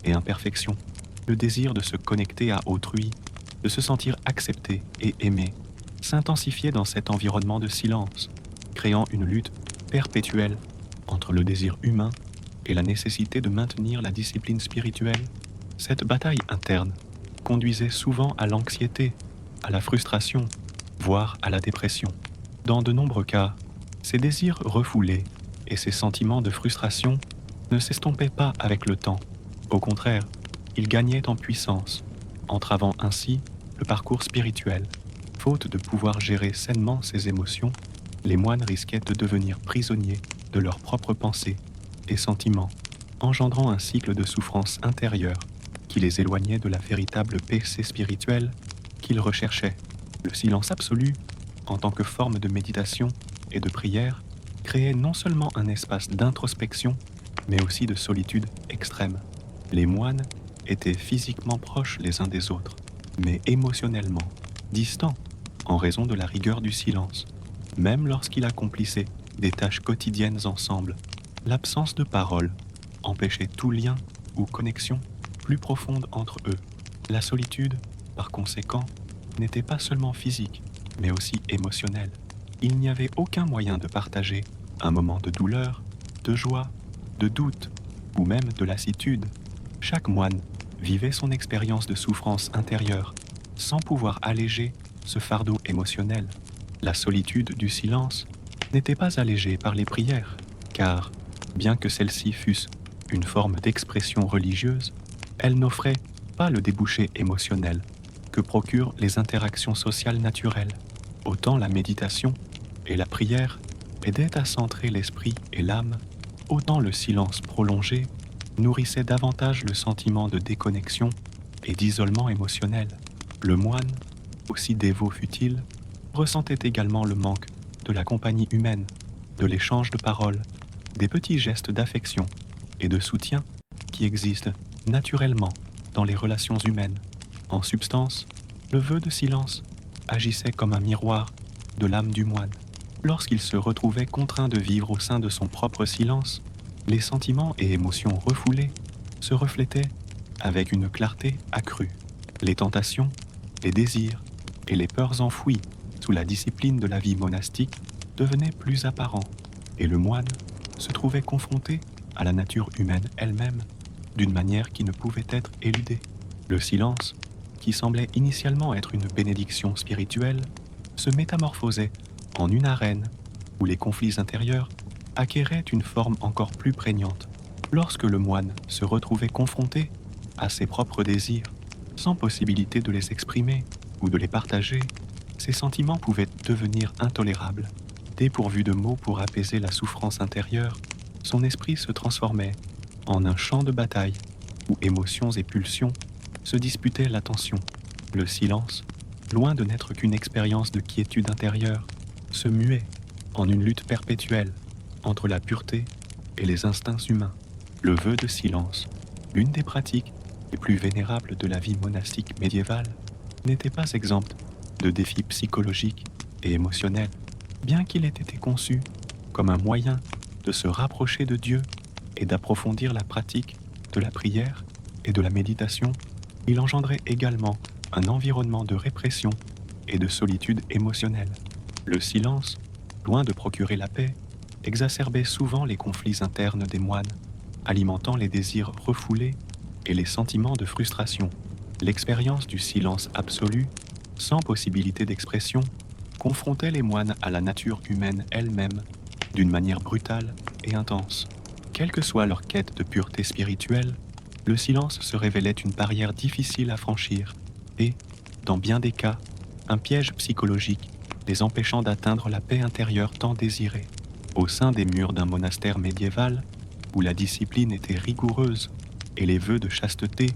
et imperfections, le désir de se connecter à autrui, de se sentir accepté et aimé, s'intensifiait dans cet environnement de silence, créant une lutte perpétuelle entre le désir humain et la nécessité de maintenir la discipline spirituelle. Cette bataille interne conduisait souvent à l'anxiété, à la frustration, voire à la dépression. Dans de nombreux cas, ces désirs refoulés et ces sentiments de frustration ne s'estompaient pas avec le temps. Au contraire, ils gagnaient en puissance, entravant ainsi le parcours spirituel. Faute de pouvoir gérer sainement ces émotions, les moines risquaient de devenir prisonniers de leurs propres pensées et sentiments, engendrant un cycle de souffrance intérieure qui les éloignait de la véritable paix spirituelle qu'ils recherchaient. Le silence absolu, en tant que forme de méditation et de prière, créait non seulement un espace d'introspection, mais aussi de solitude extrême. Les moines étaient physiquement proches les uns des autres, mais émotionnellement distants en raison de la rigueur du silence. Même lorsqu'ils accomplissaient des tâches quotidiennes ensemble, l'absence de parole empêchait tout lien ou connexion plus profonde entre eux. La solitude, par conséquent, n'était pas seulement physique, mais aussi émotionnelle. Il n'y avait aucun moyen de partager un moment de douleur, de joie, de doute ou même de lassitude. Chaque moine vivait son expérience de souffrance intérieure sans pouvoir alléger ce fardeau émotionnel. La solitude du silence n'était pas allégée par les prières, car, bien que celles-ci fussent une forme d'expression religieuse, elles n'offraient pas le débouché émotionnel que procurent les interactions sociales naturelles. Autant la méditation et la prière aidaient à centrer l'esprit et l'âme, autant le silence prolongé nourrissait davantage le sentiment de déconnexion et d'isolement émotionnel. Le moine, aussi dévot fut-il, ressentait également le manque de la compagnie humaine, de l'échange de paroles, des petits gestes d'affection et de soutien qui existent naturellement dans les relations humaines. En substance, le vœu de silence agissait comme un miroir de l'âme du moine. Lorsqu'il se retrouvait contraint de vivre au sein de son propre silence, les sentiments et émotions refoulés se reflétaient avec une clarté accrue. Les tentations, les désirs et les peurs enfouies sous la discipline de la vie monastique devenaient plus apparents, et le moine se trouvait confronté à la nature humaine elle-même d'une manière qui ne pouvait être éludée. Le silence, qui semblait initialement être une bénédiction spirituelle, se métamorphosait en une arène où les conflits intérieurs acquéraient une forme encore plus prégnante. Lorsque le moine se retrouvait confronté à ses propres désirs, sans possibilité de les exprimer ou de les partager, ses sentiments pouvaient devenir intolérables. Dépourvu de mots pour apaiser la souffrance intérieure, son esprit se transformait en un champ de bataille où émotions et pulsions se disputaient l'attention. Le silence, loin de n'être qu'une expérience de quiétude intérieure, se muait en une lutte perpétuelle entre la pureté et les instincts humains. Le vœu de silence, l'une des pratiques les plus vénérables de la vie monastique médiévale, n'était pas exempte de défis psychologiques et émotionnels, bien qu'il ait été conçu comme un moyen de se rapprocher de Dieu et d'approfondir la pratique de la prière et de la méditation. Il engendrait également un environnement de répression et de solitude émotionnelle. Le silence, loin de procurer la paix, exacerbait souvent les conflits internes des moines, alimentant les désirs refoulés et les sentiments de frustration. L'expérience du silence absolu, sans possibilité d'expression, confrontait les moines à la nature humaine elle-même d'une manière brutale et intense. Quelle que soit leur quête de pureté spirituelle, le silence se révélait une barrière difficile à franchir et, dans bien des cas, un piège psychologique les empêchant d'atteindre la paix intérieure tant désirée. Au sein des murs d'un monastère médiéval, où la discipline était rigoureuse et les vœux de chasteté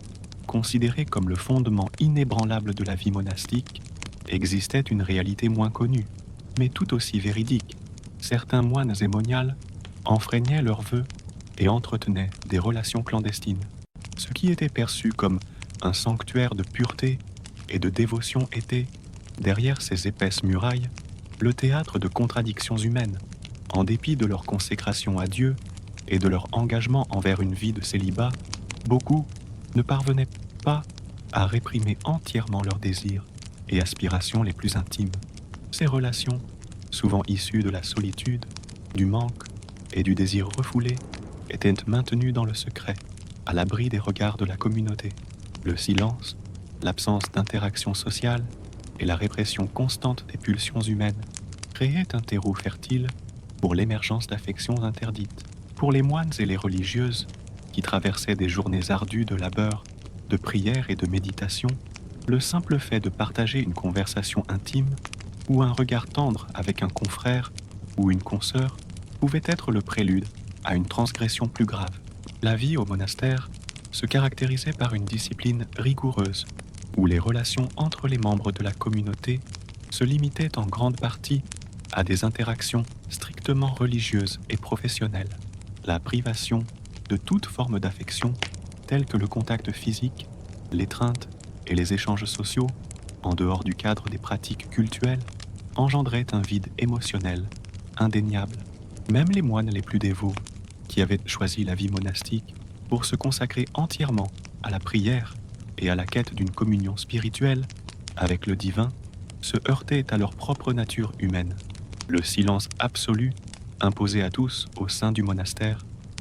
considéré comme le fondement inébranlable de la vie monastique, existait une réalité moins connue, mais tout aussi véridique. Certains moines et moniales enfreignaient leurs vœux et entretenaient des relations clandestines. Ce qui était perçu comme un sanctuaire de pureté et de dévotion était, derrière ces épaisses murailles, le théâtre de contradictions humaines. En dépit de leur consécration à Dieu et de leur engagement envers une vie de célibat, beaucoup ne parvenaient pas à réprimer entièrement leurs désirs et aspirations les plus intimes. Ces relations, souvent issues de la solitude, du manque et du désir refoulé, étaient maintenues dans le secret, à l'abri des regards de la communauté. Le silence, l'absence d'interaction sociale et la répression constante des pulsions humaines créaient un terreau fertile pour l'émergence d'affections interdites. Pour les moines et les religieuses, qui traversaient des journées ardues de labeur, de prière et de méditation, le simple fait de partager une conversation intime ou un regard tendre avec un confrère ou une consoeur pouvait être le prélude à une transgression plus grave. La vie au monastère se caractérisait par une discipline rigoureuse, où les relations entre les membres de la communauté se limitaient en grande partie à des interactions strictement religieuses et professionnelles. La privation de toute forme d'affection, telle que le contact physique, l'étreinte et les échanges sociaux, en dehors du cadre des pratiques cultuelles, engendrait un vide émotionnel indéniable. Même les moines les plus dévots, qui avaient choisi la vie monastique pour se consacrer entièrement à la prière et à la quête d'une communion spirituelle avec le divin, se heurtaient à leur propre nature humaine. Le silence absolu imposé à tous au sein du monastère,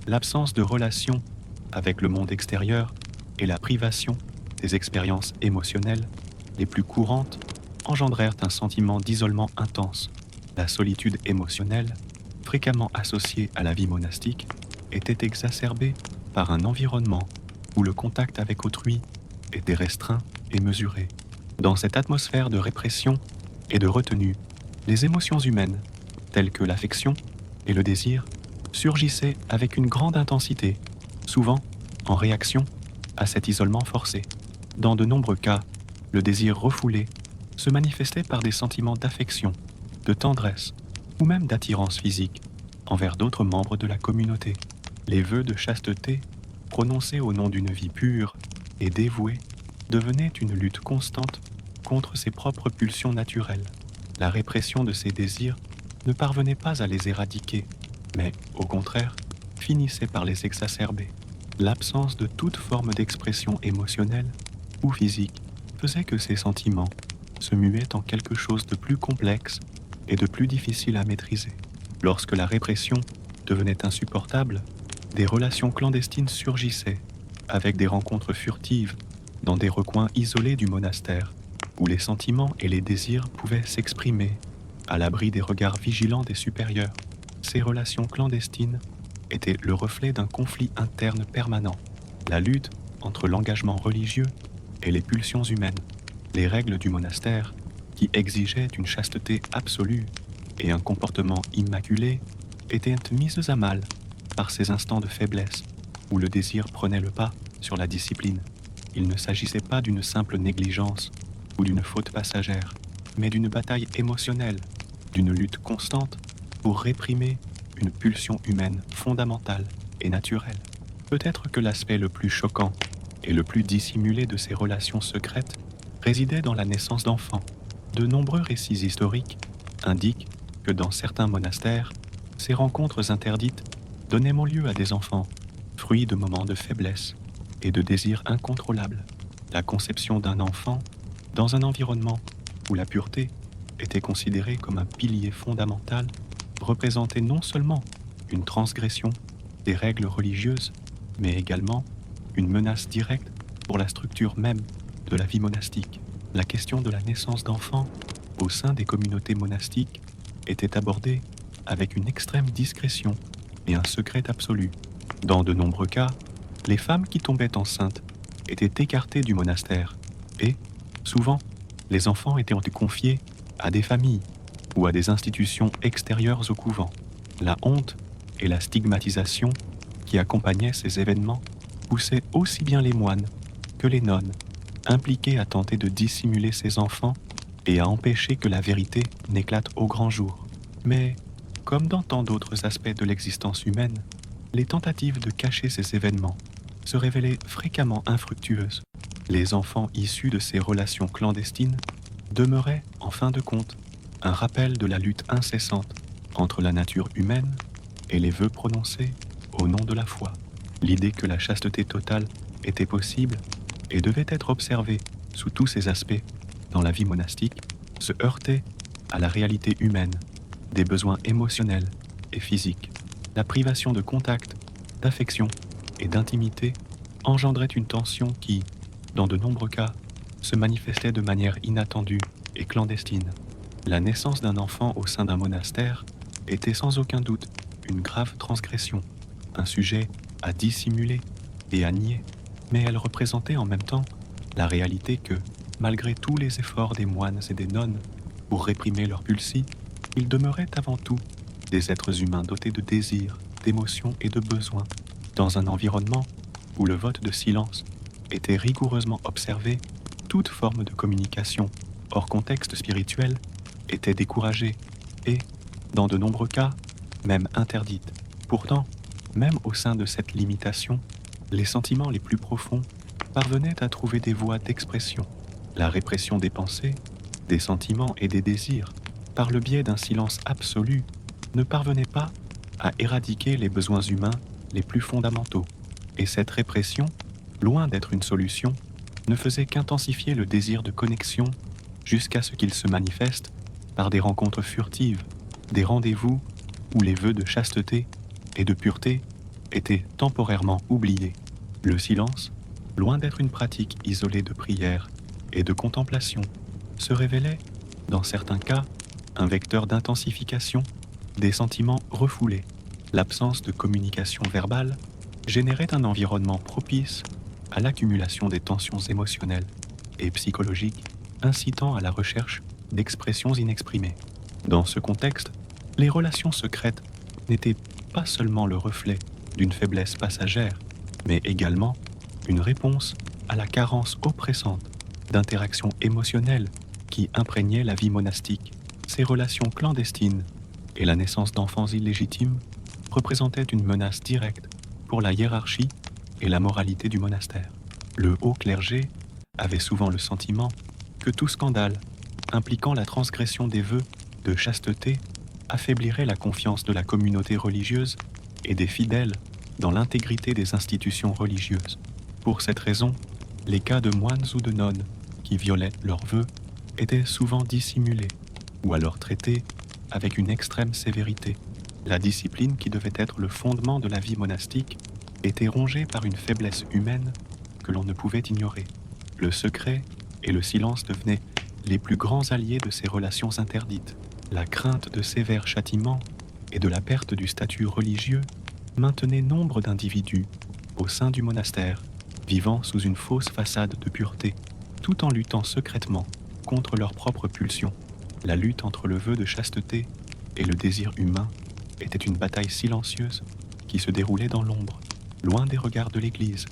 l'absence de relation avec le monde extérieur et la privation des expériences émotionnelles les plus courantes engendrèrent un sentiment d'isolement intense. La solitude émotionnelle, fréquemment associée à la vie monastique, était exacerbée par un environnement où le contact avec autrui était restreint et mesuré. Dans cette atmosphère de répression et de retenue, les émotions humaines, telles que l'affection et le désir, surgissaient avec une grande intensité, souvent en réaction à cet isolement forcé. Dans de nombreux cas, le désir refoulé se manifestait par des sentiments d'affection, de tendresse ou même d'attirance physique envers d'autres membres de la communauté. Les vœux de chasteté, prononcés au nom d'une vie pure et dévouée, devenaient une lutte constante contre ses propres pulsions naturelles. La répression de ces désirs ne parvenait pas à les éradiquer, mais, au contraire, finissait par les exacerber. L'absence de toute forme d'expression émotionnelle ou physique faisait que ces sentiments se muaient en quelque chose de plus complexe et de plus difficile à maîtriser. Lorsque la répression devenait insupportable, des relations clandestines surgissaient, avec des rencontres furtives dans des recoins isolés du monastère, où les sentiments et les désirs pouvaient s'exprimer, à l'abri des regards vigilants des supérieurs. Ces relations clandestines étaient le reflet d'un conflit interne permanent, la lutte entre l'engagement religieux et les pulsions humaines. Les règles du monastère, qui exigeaient une chasteté absolue et un comportement immaculé, étaient mises à mal par ces instants de faiblesse où le désir prenait le pas sur la discipline. Il ne s'agissait pas d'une simple négligence ou d'une faute passagère, mais d'une bataille émotionnelle, d'une lutte constante pour réprimer une pulsion humaine fondamentale et naturelle. Peut-être que l'aspect le plus choquant et le plus dissimulé de ces relations secrètes résidait dans la naissance d'enfants. De nombreux récits historiques indiquent que dans certains monastères, ces rencontres interdites donnaient lieu à des enfants, fruits de moments de faiblesse et de désirs incontrôlables. La conception d'un enfant dans un environnement où la pureté était considérée comme un pilier fondamental représentait non seulement une transgression des règles religieuses, mais également une menace directe pour la structure même de la vie monastique. La question de la naissance d'enfants au sein des communautés monastiques était abordée avec une extrême discrétion et un secret absolu. Dans de nombreux cas, les femmes qui tombaient enceintes étaient écartées du monastère et, souvent, les enfants étaient confiés à des familles ou à des institutions extérieures au couvent. La honte et la stigmatisation qui accompagnaient ces événements poussaient aussi bien les moines que les nonnes, impliquées à tenter de dissimuler ces enfants et à empêcher que la vérité n'éclate au grand jour. Mais, comme dans tant d'autres aspects de l'existence humaine, les tentatives de cacher ces événements se révélaient fréquemment infructueuses. Les enfants issus de ces relations clandestines demeuraient, en fin de compte, un rappel de la lutte incessante entre la nature humaine et les vœux prononcés au nom de la foi. L'idée que la chasteté totale était possible et devait être observée sous tous ses aspects dans la vie monastique se heurtait à la réalité humaine, des besoins émotionnels et physiques. La privation de contact, d'affection et d'intimité engendrait une tension qui, dans de nombreux cas, se manifestait de manière inattendue et clandestine. La naissance d'un enfant au sein d'un monastère était sans aucun doute une grave transgression, un sujet à dissimuler et à nier, mais elle représentait en même temps la réalité que, malgré tous les efforts des moines et des nonnes pour réprimer leurs pulsions, ils demeuraient avant tout des êtres humains dotés de désirs, d'émotions et de besoins, dans un environnement où le vote de silence était rigoureusement observé. Toute forme de communication hors contexte spirituel était découragée et, dans de nombreux cas, même interdite. Pourtant, même au sein de cette limitation, les sentiments les plus profonds parvenaient à trouver des voies d'expression. La répression des pensées, des sentiments et des désirs, par le biais d'un silence absolu, ne parvenait pas à éradiquer les besoins humains les plus fondamentaux. Et cette répression, loin d'être une solution, ne faisait qu'intensifier le désir de connexion jusqu'à ce qu'il se manifeste par des rencontres furtives, des rendez-vous où les vœux de chasteté et de pureté étaient temporairement oubliés. Le silence, loin d'être une pratique isolée de prière et de contemplation, se révélait, dans certains cas, un vecteur d'intensification des sentiments refoulés. L'absence de communication verbale générait un environnement propice à l'accumulation des tensions émotionnelles et psychologiques, incitant à la recherche d'expressions inexprimées. Dans ce contexte, les relations secrètes n'étaient pas seulement le reflet d'une faiblesse passagère, mais également une réponse à la carence oppressante d'interactions émotionnelles qui imprégnaient la vie monastique. Ces relations clandestines et la naissance d'enfants illégitimes représentaient une menace directe pour la hiérarchie et la moralité du monastère. Le haut clergé avait souvent le sentiment que tout scandale impliquant la transgression des vœux de chasteté affaiblirait la confiance de la communauté religieuse et des fidèles dans l'intégrité des institutions religieuses. Pour cette raison, les cas de moines ou de nonnes qui violaient leurs vœux étaient souvent dissimulés ou alors traités avec une extrême sévérité. La discipline qui devait être le fondement de la vie monastique était rongée par une faiblesse humaine que l'on ne pouvait ignorer. Le secret et le silence devenaient les plus grands alliés de ces relations interdites. La crainte de sévères châtiments et de la perte du statut religieux maintenait nombre d'individus au sein du monastère, vivant sous une fausse façade de pureté, tout en luttant secrètement contre leurs propres pulsions. La lutte entre le vœu de chasteté et le désir humain était une bataille silencieuse qui se déroulait dans l'ombre, loin des regards de l'Église,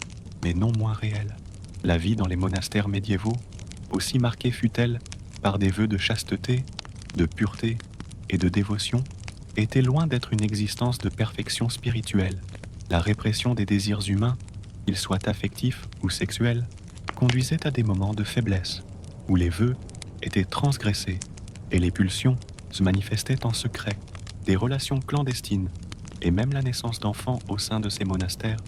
mais non moins réelle. La vie dans les monastères médiévaux, aussi marquée fut-elle par des vœux de chasteté, de pureté et de dévotion, était loin d'être une existence de perfection spirituelle. La répression des désirs humains, qu'ils soient affectifs ou sexuels, conduisait à des moments de faiblesse, où les vœux étaient transgressés et les pulsions se manifestaient en secret. Des relations clandestines et même la naissance d'enfants au sein de ces monastères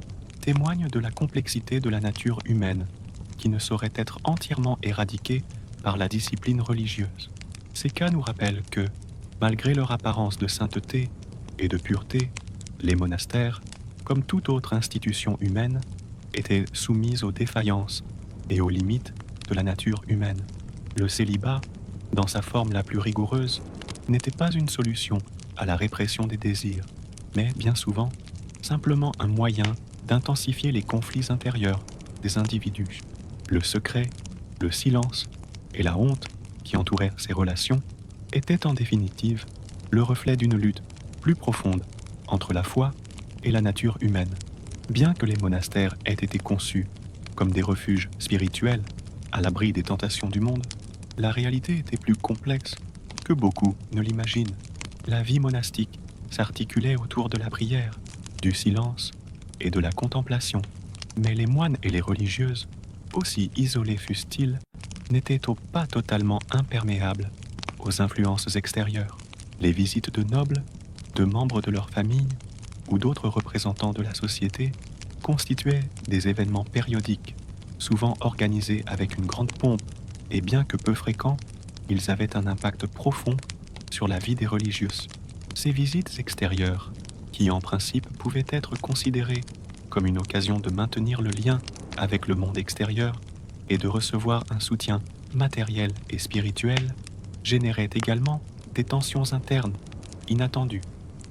témoignent de la complexité de la nature humaine qui ne saurait être entièrement éradiquée par la discipline religieuse. Ces cas nous rappellent que, malgré leur apparence de sainteté et de pureté, les monastères, comme toute autre institution humaine, étaient soumises aux défaillances et aux limites de la nature humaine. Le célibat, dans sa forme la plus rigoureuse, n'était pas une solution à la répression des désirs, mais bien souvent, simplement un moyen d'intensifier les conflits intérieurs des individus. Le secret, le silence et la honte qui entouraient ces relations étaient en définitive le reflet d'une lutte plus profonde entre la foi et la nature humaine. Bien que les monastères aient été conçus comme des refuges spirituels, à l'abri des tentations du monde, la réalité était plus complexe que beaucoup ne l'imaginent. La vie monastique s'articulait autour de la prière, du silence et de la contemplation. Mais les moines et les religieuses, aussi isolés fussent-ils, n'étaient pas totalement imperméables aux influences extérieures. Les visites de nobles, de membres de leur famille ou d'autres représentants de la société constituaient des événements périodiques, souvent organisés avec une grande pompe, et bien que peu fréquents, ils avaient un impact profond sur la vie des religieuses. Ces visites extérieures, qui en principe pouvaient être considérées comme une occasion de maintenir le lien avec le monde extérieur et de recevoir un soutien matériel et spirituel, généraient également des tensions internes inattendues.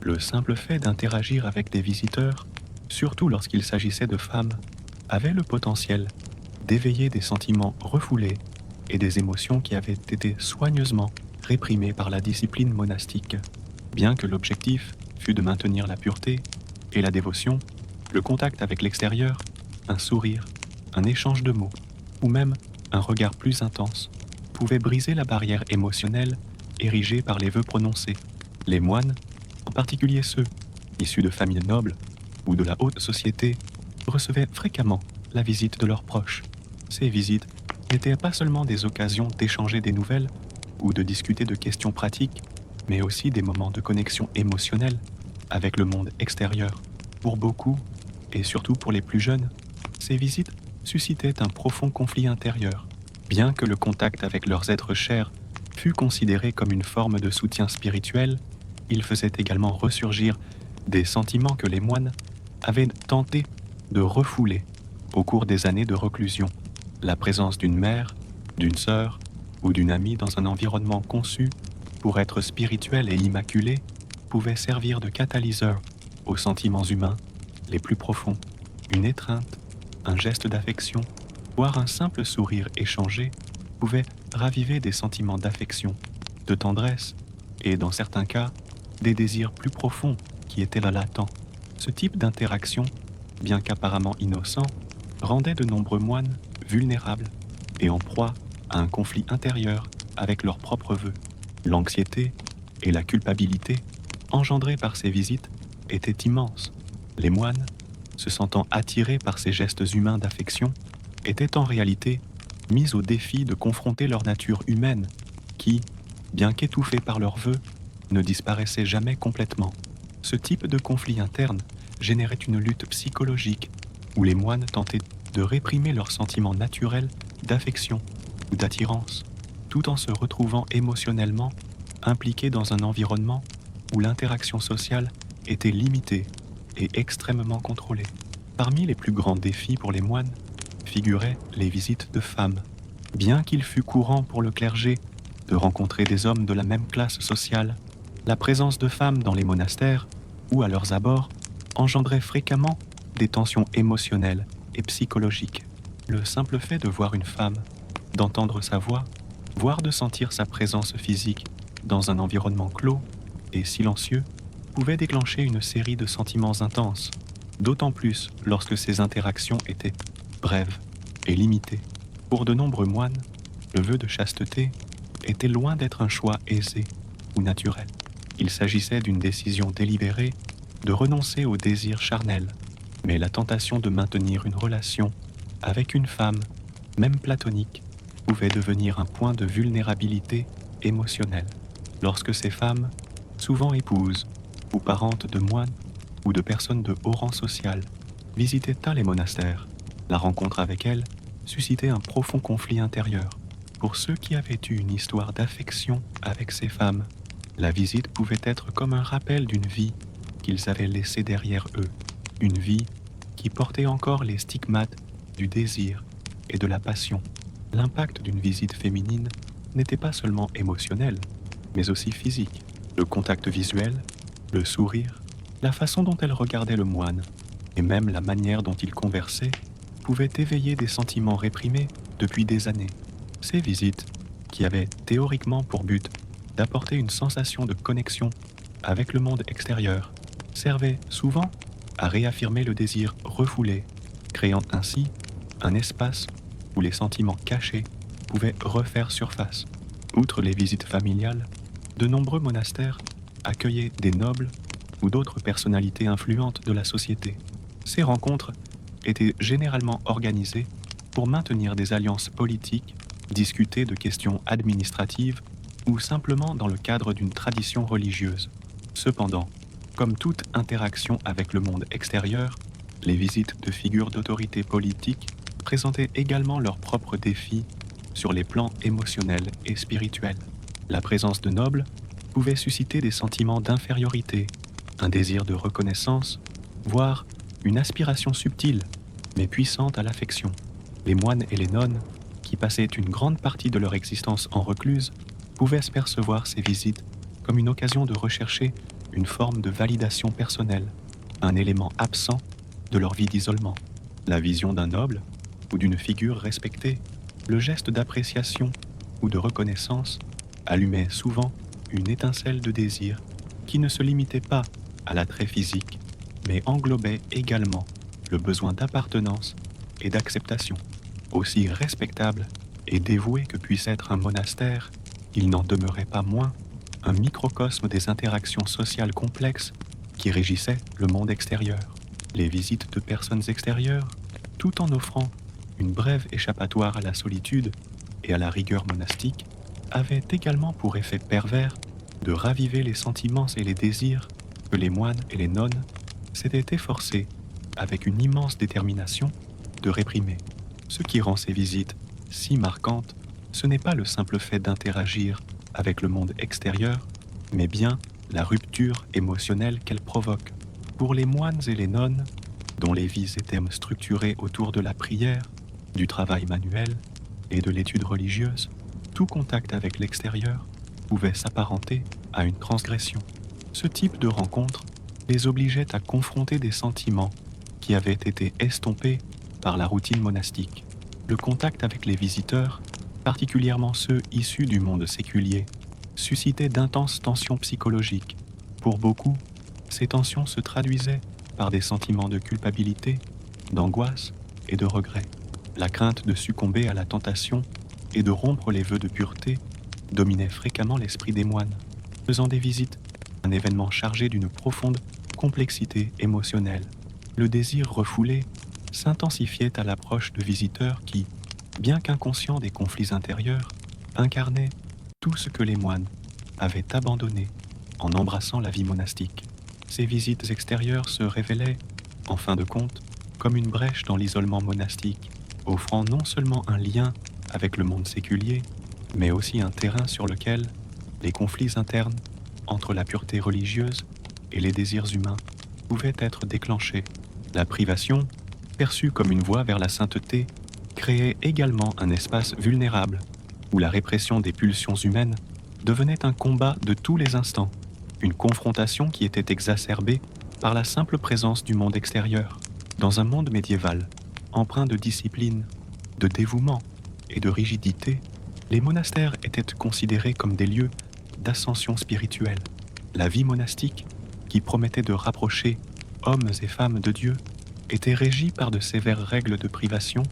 Le simple fait d'interagir avec des visiteurs, surtout lorsqu'il s'agissait de femmes, avait le potentiel d'éveiller des sentiments refoulés et des émotions qui avaient été soigneusement réprimées par la discipline monastique. Bien que l'objectif fût de maintenir la pureté et la dévotion, le contact avec l'extérieur, un sourire, un échange de mots, ou même un regard plus intense, pouvait briser la barrière émotionnelle érigée par les vœux prononcés. Les moines, en particulier ceux issus de familles nobles ou de la haute société, recevaient fréquemment la visite de leurs proches. Ces visites n'étaient pas seulement des occasions d'échanger des nouvelles ou de discuter de questions pratiques, mais aussi des moments de connexion émotionnelle avec le monde extérieur. Pour beaucoup, et surtout pour les plus jeunes, ces visites suscitaient un profond conflit intérieur. Bien que le contact avec leurs êtres chers fût considéré comme une forme de soutien spirituel, il faisait également ressurgir des sentiments que les moines avaient tenté de refouler au cours des années de reclusion. La présence d'une mère, d'une sœur ou d'une amie dans un environnement conçu pour être spirituel et immaculé pouvait servir de catalyseur aux sentiments humains les plus profonds. Une étreinte, un geste d'affection, voire un simple sourire échangé pouvait raviver des sentiments d'affection, de tendresse et, dans certains cas, des désirs plus profonds qui étaient là latents. Ce type d'interaction, bien qu'apparemment innocent, rendait de nombreux moines vulnérables et en proie à un conflit intérieur avec leurs propres vœux. L'anxiété et la culpabilité engendrées par ces visites étaient immenses. Les moines, se sentant attirés par ces gestes humains d'affection, étaient en réalité mis au défi de confronter leur nature humaine qui, bien qu'étouffée par leurs vœux, ne disparaissait jamais complètement. Ce type de conflit interne générait une lutte psychologique où les moines tentaient de réprimer leurs sentiments naturels d'affection ou d'attirance, tout en se retrouvant émotionnellement impliqués dans un environnement où l'interaction sociale était limitée et extrêmement contrôlée. Parmi les plus grands défis pour les moines figuraient les visites de femmes. Bien qu'il fût courant pour le clergé de rencontrer des hommes de la même classe sociale, la présence de femmes dans les monastères ou à leurs abords engendrait fréquemment des tensions émotionnelles et psychologiques. Le simple fait de voir une femme, d'entendre sa voix, voire de sentir sa présence physique dans un environnement clos et silencieux pouvait déclencher une série de sentiments intenses, d'autant plus lorsque ces interactions étaient brèves et limitées. Pour de nombreux moines, le vœu de chasteté était loin d'être un choix aisé ou naturel. Il s'agissait d'une décision délibérée de renoncer au désir charnel, mais la tentation de maintenir une relation avec une femme, même platonique, pouvait devenir un point de vulnérabilité émotionnelle. Lorsque ces femmes, souvent épouses ou parentes de moines ou de personnes de haut rang social, visitaient les monastères, la rencontre avec elles suscitait un profond conflit intérieur. Pour ceux qui avaient eu une histoire d'affection avec ces femmes, la visite pouvait être comme un rappel d'une vie qu'ils avaient laissée derrière eux, une vie qui portait encore les stigmates du désir et de la passion. L'impact d'une visite féminine n'était pas seulement émotionnel, mais aussi physique. Le contact visuel, le sourire, la façon dont elle regardait le moine, et même la manière dont il conversait, pouvaient éveiller des sentiments réprimés depuis des années. Ces visites, qui avaient théoriquement pour but d'apporter une sensation de connexion avec le monde extérieur, servaient souvent à réaffirmer le désir refoulé, créant ainsi un espace où les sentiments cachés pouvaient refaire surface. Outre les visites familiales, de nombreux monastères accueillaient des nobles ou d'autres personnalités influentes de la société. Ces rencontres étaient généralement organisées pour maintenir des alliances politiques, discuter de questions administratives ou simplement dans le cadre d'une tradition religieuse. Cependant, comme toute interaction avec le monde extérieur, les visites de figures d'autorité politique présentaient également leurs propres défis sur les plans émotionnels et spirituels. La présence de nobles pouvait susciter des sentiments d'infériorité, un désir de reconnaissance, voire une aspiration subtile, mais puissante à l'affection. Les moines et les nonnes, qui passaient une grande partie de leur existence en recluse, pouvaient percevoir ces visites comme une occasion de rechercher une forme de validation personnelle, un élément absent de leur vie d'isolement. La vision d'un noble ou d'une figure respectée, le geste d'appréciation ou de reconnaissance allumait souvent une étincelle de désir qui ne se limitait pas à l'attrait physique, mais englobait également le besoin d'appartenance et d'acceptation. Aussi respectable et dévoué que puisse être un monastère, il n'en demeurait pas moins un microcosme des interactions sociales complexes qui régissaient le monde extérieur. Les visites de personnes extérieures, tout en offrant une brève échappatoire à la solitude et à la rigueur monastique, avaient également pour effet pervers de raviver les sentiments et les désirs que les moines et les nonnes s'étaient efforcés, avec une immense détermination, de réprimer. Ce qui rend ces visites si marquantes, ce n'est pas le simple fait d'interagir avec le monde extérieur, mais bien la rupture émotionnelle qu'elles provoquent. Pour les moines et les nonnes, dont les vies étaient structurées autour de la prière, du travail manuel et de l'étude religieuse, tout contact avec l'extérieur pouvait s'apparenter à une transgression. Ce type de rencontre les obligeait à confronter des sentiments qui avaient été estompés par la routine monastique. Le contact avec les visiteurs, particulièrement ceux issus du monde séculier, suscitait d'intenses tensions psychologiques. Pour beaucoup, ces tensions se traduisaient par des sentiments de culpabilité, d'angoisse et de regret. La crainte de succomber à la tentation et de rompre les vœux de pureté dominait fréquemment l'esprit des moines, faisant des visites un événement chargé d'une profonde complexité émotionnelle. Le désir refoulé s'intensifiait à l'approche de visiteurs qui, bien qu'inconscients des conflits intérieurs, incarnaient tout ce que les moines avaient abandonné en embrassant la vie monastique. Ces visites extérieures se révélaient, en fin de compte, comme une brèche dans l'isolement monastique, offrant non seulement un lien avec le monde séculier, mais aussi un terrain sur lequel les conflits internes entre la pureté religieuse et les désirs humains pouvaient être déclenchés. La privation, perçue comme une voie vers la sainteté, créait également un espace vulnérable, où la répression des pulsions humaines devenait un combat de tous les instants, une confrontation qui était exacerbée par la simple présence du monde extérieur. Dans un monde médiéval, empreint de discipline, de dévouement et de rigidité, les monastères étaient considérés comme des lieux d'ascension spirituelle. La vie monastique, qui promettait de rapprocher hommes et femmes de Dieu, était régie par de sévères règles de privation,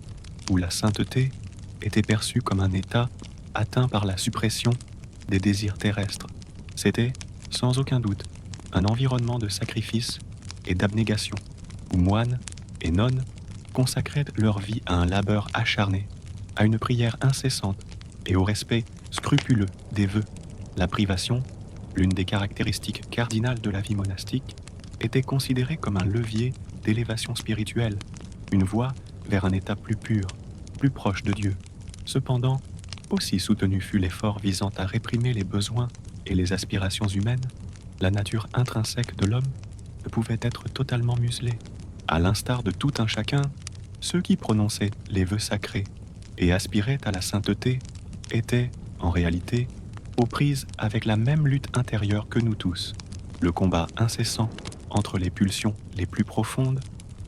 où la sainteté était perçue comme un état atteint par la suppression des désirs terrestres. C'était, sans aucun doute, un environnement de sacrifice et d'abnégation, où moines et nonnes consacraient leur vie à un labeur acharné, à une prière incessante et au respect scrupuleux des vœux. La privation, l'une des caractéristiques cardinales de la vie monastique, était considérée comme un levier d'élévation spirituelle, une voie vers un état plus pur, plus proche de Dieu. Cependant, aussi soutenu fut l'effort visant à réprimer les besoins et les aspirations humaines, la nature intrinsèque de l'homme ne pouvait être totalement muselée. À l'instar de tout un chacun, ceux qui prononçaient les vœux sacrés et aspiraient à la sainteté étaient, en réalité, aux prises avec la même lutte intérieure que nous tous, le combat incessant entre les pulsions les plus profondes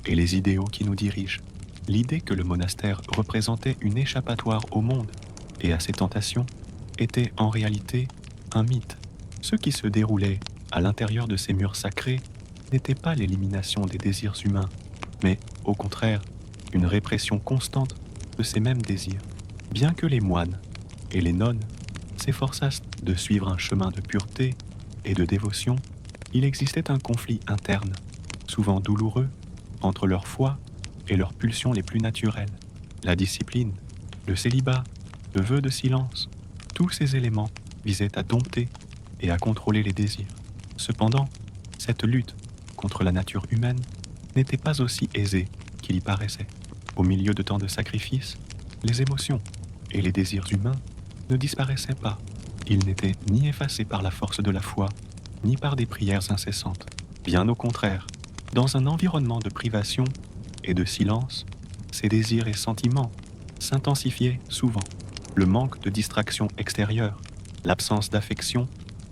et les idéaux qui nous dirigent. L'idée que le monastère représentait une échappatoire au monde et à ses tentations était en réalité un mythe. Ce qui se déroulait à l'intérieur de ces murs sacrés n'était pas l'élimination des désirs humains, mais, au contraire, une répression constante de ces mêmes désirs. Bien que les moines et les nonnes s'efforçassent de suivre un chemin de pureté et de dévotion, il existait un conflit interne, souvent douloureux, entre leur foi et leurs pulsions les plus naturelles. La discipline, le célibat, le vœu de silence, tous ces éléments visaient à dompter et à contrôler les désirs. Cependant, cette lutte contre la nature humaine n'était pas aussi aisée qu'il y paraissait. Au milieu de tant de sacrifices, les émotions et les désirs humains ne disparaissaient pas. Ils n'étaient ni effacés par la force de la foi, ni par des prières incessantes. Bien au contraire, dans un environnement de privation et de silence, ces désirs et sentiments s'intensifiaient souvent. Le manque de distraction extérieure, l'absence d'affection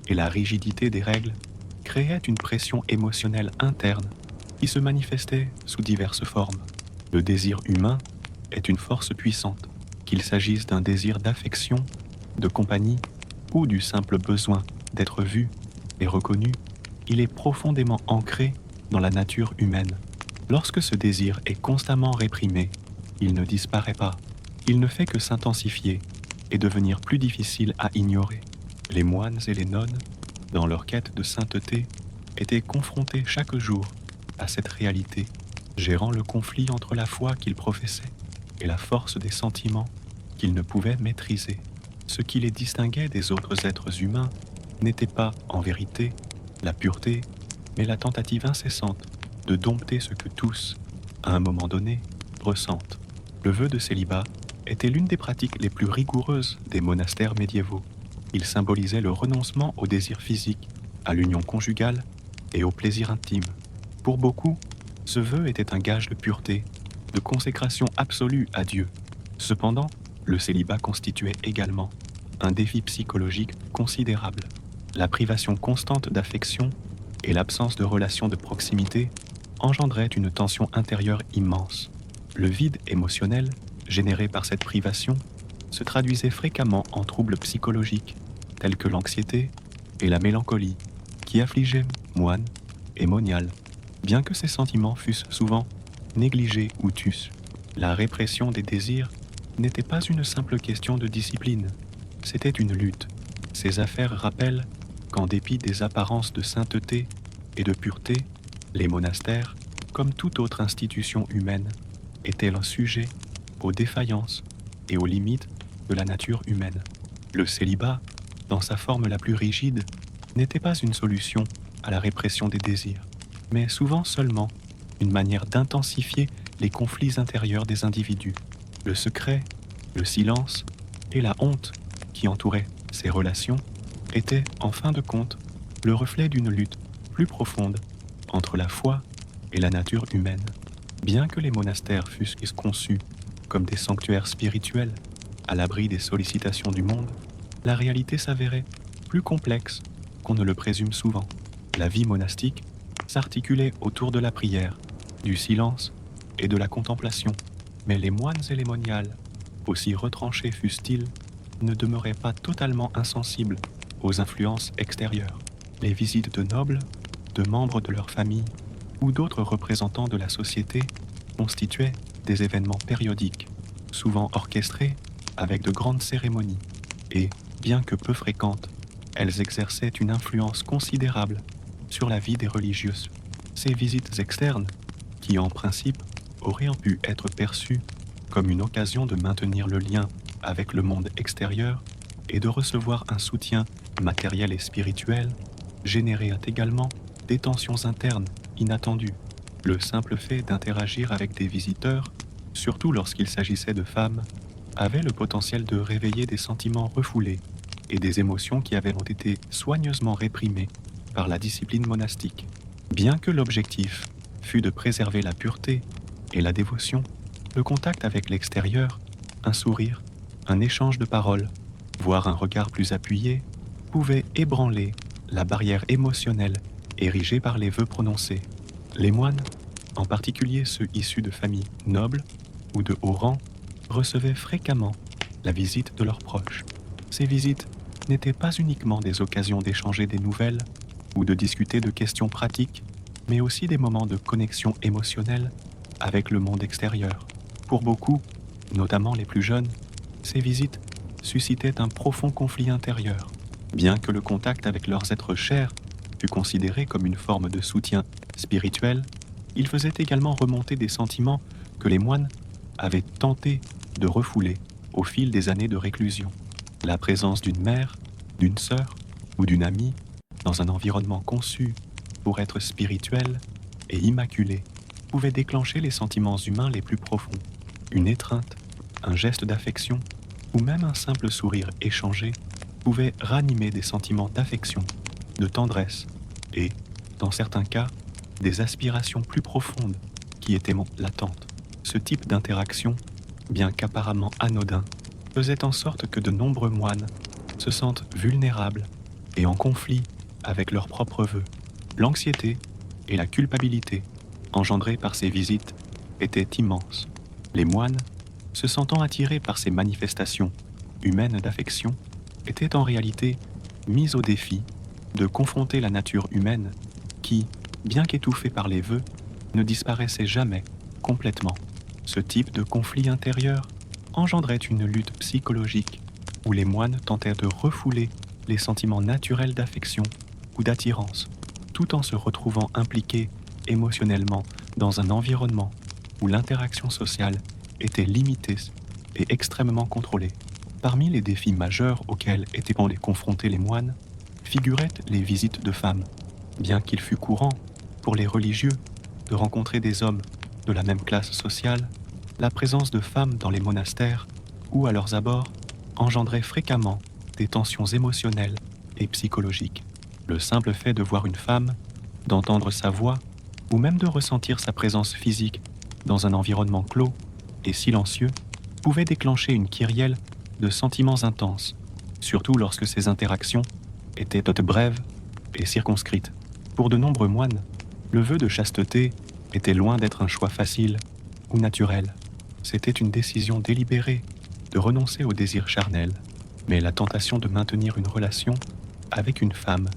et la rigidité des règles créaient une pression émotionnelle interne qui se manifestait sous diverses formes. Le désir humain est une force puissante, qu'il s'agisse d'un désir d'affection, de compagnie ou du simple besoin d'être vu et reconnu, il est profondément ancré dans la nature humaine. Lorsque ce désir est constamment réprimé, il ne disparaît pas, il ne fait que s'intensifier et devenir plus difficile à ignorer. Les moines et les nonnes, dans leur quête de sainteté, étaient confrontés chaque jour à cette réalité, gérant le conflit entre la foi qu'ils professaient et la force des sentiments qu'ils ne pouvaient maîtriser. Ce qui les distinguait des autres êtres humains n'était pas, en vérité, la pureté, mais la tentative incessante de dompter ce que tous, à un moment donné, ressentent. Le vœu de célibat était l'une des pratiques les plus rigoureuses des monastères médiévaux. Il symbolisait le renoncement au désir physique, à l'union conjugale et au plaisir intime. Pour beaucoup, ce vœu était un gage de pureté, de consécration absolue à Dieu. Cependant, le célibat constituait également un défi psychologique considérable. La privation constante d'affection et l'absence de relations de proximité engendraient une tension intérieure immense. Le vide émotionnel, généré par cette privation, se traduisait fréquemment en troubles psychologiques, tels que l'anxiété et la mélancolie, qui affligeaient moines et moniales. Bien que ces sentiments fussent souvent négligés ou tus, la répression des désirs n'était pas une simple question de discipline, c'était une lutte. Ces affaires rappellent qu'en dépit des apparences de sainteté et de pureté, les monastères, comme toute autre institution humaine, étaient un sujet aux défaillances et aux limites de la nature humaine. Le célibat, dans sa forme la plus rigide, n'était pas une solution à la répression des désirs, mais souvent seulement une manière d'intensifier les conflits intérieurs des individus. Le secret, le silence et la honte qui entouraient ces relations étaient, en fin de compte, le reflet d'une lutte plus profonde entre la foi et la nature humaine. Bien que les monastères fussent conçus comme des sanctuaires spirituels, à l'abri des sollicitations du monde, la réalité s'avérait plus complexe qu'on ne le présume souvent. La vie monastique s'articulait autour de la prière, du silence et de la contemplation, mais les moines et les moniales, aussi retranchés fussent-ils, ne demeuraient pas totalement insensibles aux influences extérieures. Les visites de nobles, de membres de leur famille ou d'autres représentants de la société constituaient des événements périodiques, souvent orchestrés avec de grandes cérémonies, et, bien que peu fréquentes, elles exerçaient une influence considérable sur la vie des religieuses. Ces visites externes, qui en principe auraient pu être perçues comme une occasion de maintenir le lien avec le monde extérieur et de recevoir un soutien matériel et spirituel, généraient également des tensions internes inattendues. Le simple fait d'interagir avec des visiteurs, surtout lorsqu'il s'agissait de femmes, avait le potentiel de réveiller des sentiments refoulés et des émotions qui avaient été soigneusement réprimées par la discipline monastique. Bien que l'objectif fût de préserver la pureté et la dévotion, le contact avec l'extérieur, un sourire, un échange de paroles, voire un regard plus appuyé, pouvait ébranler la barrière émotionnelle érigée par les vœux prononcés. Les moines, en particulier ceux issus de familles nobles ou de haut rang, recevaient fréquemment la visite de leurs proches. Ces visites n'étaient pas uniquement des occasions d'échanger des nouvelles ou de discuter de questions pratiques, mais aussi des moments de connexion émotionnelle avec le monde extérieur. Pour beaucoup, notamment les plus jeunes, ces visites suscitaient un profond conflit intérieur. Bien que le contact avec leurs êtres chers fût considéré comme une forme de soutien spirituel, il faisait également remonter des sentiments que les moines avaient tenté de refouler au fil des années de réclusion. La présence d'une mère, d'une sœur ou d'une amie dans un environnement conçu pour être spirituel et immaculé pouvait déclencher les sentiments humains les plus profonds. Une étreinte, un geste d'affection ou même un simple sourire échangé pouvait ranimer des sentiments d'affection, de tendresse et, dans certains cas, des aspirations plus profondes qui étaient latentes. Ce type d'interaction, bien qu'apparemment anodin, faisait en sorte que de nombreux moines se sentent vulnérables et en conflit avec leurs propres vœux. L'anxiété et la culpabilité engendrées par ces visites étaient immenses. Les moines, se sentant attirés par ces manifestations humaines d'affection, étaient en réalité mis au défi de confronter la nature humaine qui, bien qu'étouffée par les vœux, ne disparaissait jamais complètement. Ce type de conflit intérieur engendrait une lutte psychologique où les moines tentaient de refouler les sentiments naturels d'affection ou d'attirance, tout en se retrouvant impliqués émotionnellement dans un environnement où l'interaction sociale était limitée et extrêmement contrôlée. Parmi les défis majeurs auxquels étaient confrontés les moines figuraient les visites de femmes. Bien qu'il fût courant pour les religieux de rencontrer des hommes de la même classe sociale, la présence de femmes dans les monastères ou à leurs abords engendrait fréquemment des tensions émotionnelles et psychologiques. Le simple fait de voir une femme, d'entendre sa voix ou même de ressentir sa présence physique dans un environnement clos et silencieux pouvait déclencher une kyrielle de sentiments intenses, surtout lorsque ces interactions étaient toutes brèves et circonscrites. Pour de nombreux moines, le vœu de chasteté était loin d'être un choix facile ou naturel. C'était une décision délibérée de renoncer au désir charnel, mais la tentation de maintenir une relation avec une femme,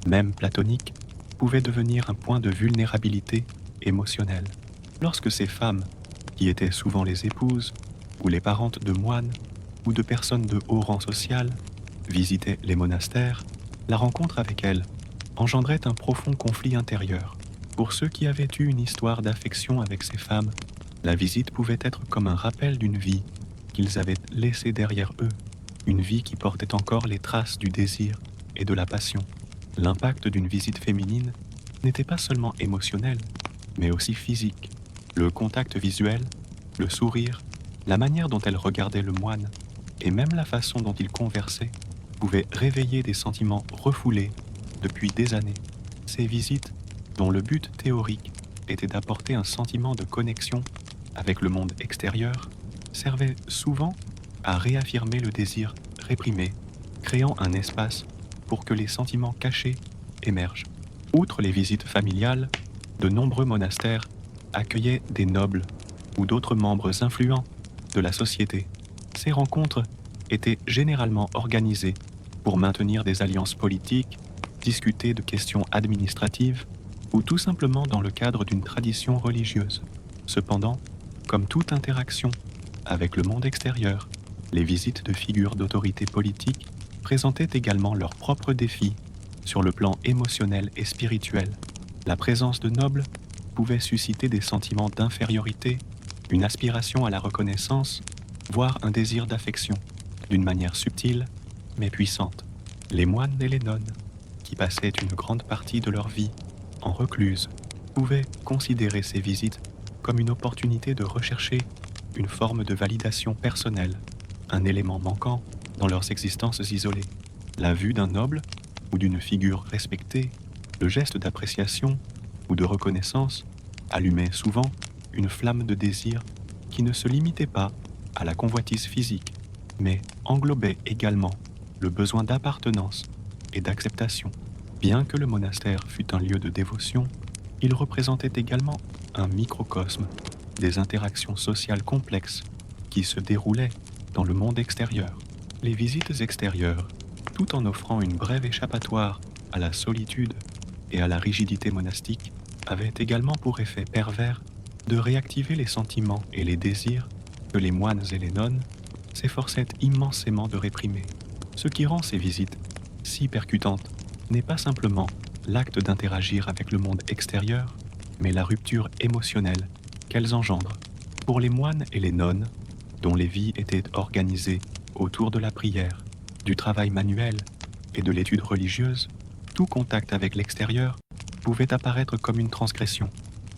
même platonique, pouvait devenir un point de vulnérabilité émotionnelle. Lorsque ces femmes, qui étaient souvent les épouses ou les parentes de moines ou de personnes de haut rang social, visitaient les monastères, la rencontre avec elles engendrait un profond conflit intérieur. Pour ceux qui avaient eu une histoire d'affection avec ces femmes, la visite pouvait être comme un rappel d'une vie qu'ils avaient laissée derrière eux, une vie qui portait encore les traces du désir et de la passion. L'impact d'une visite féminine n'était pas seulement émotionnel, mais aussi physique. Le contact visuel, le sourire, la manière dont elle regardait le moine, et même la façon dont il conversait, pouvaient réveiller des sentiments refoulés depuis des années. Ces visites, dont le but théorique était d'apporter un sentiment de connexion avec le monde extérieur, servaient souvent à réaffirmer le désir réprimé, créant un espace pour que les sentiments cachés émergent. Outre les visites familiales, de nombreux monastères accueillaient des nobles ou d'autres membres influents de la société. Ces rencontres étaient généralement organisées pour maintenir des alliances politiques, discuter de questions administratives ou tout simplement dans le cadre d'une tradition religieuse. Cependant, comme toute interaction avec le monde extérieur, les visites de figures d'autorité politique présentaient également leurs propres défis sur le plan émotionnel et spirituel. La présence de nobles pouvait susciter des sentiments d'infériorité, une aspiration à la reconnaissance, voire un désir d'affection, d'une manière subtile mais puissante. Les moines et les nonnes, qui passaient une grande partie de leur vie en recluse, pouvaient considérer ces visites comme une opportunité de rechercher une forme de validation personnelle, un élément manquant dans leurs existences isolées. La vue d'un noble ou d'une figure respectée, le geste d'appréciation ou de reconnaissance allumait souvent une flamme de désir qui ne se limitait pas à la convoitise physique, mais englobait également le besoin d'appartenance et d'acceptation. Bien que le monastère fût un lieu de dévotion, il représentait également un microcosme des interactions sociales complexes qui se déroulaient dans le monde extérieur. Les visites extérieures, tout en offrant une brève échappatoire à la solitude et à la rigidité monastique, avaient également pour effet pervers de réactiver les sentiments et les désirs que les moines et les nonnes s'efforçaient immensément de réprimer. Ce qui rend ces visites si percutantes n'est pas simplement l'acte d'interagir avec le monde extérieur, mais la rupture émotionnelle qu'elles engendrent. Pour les moines et les nonnes, dont les vies étaient organisées autour de la prière, du travail manuel et de l'étude religieuse, tout contact avec l'extérieur pouvait apparaître comme une transgression.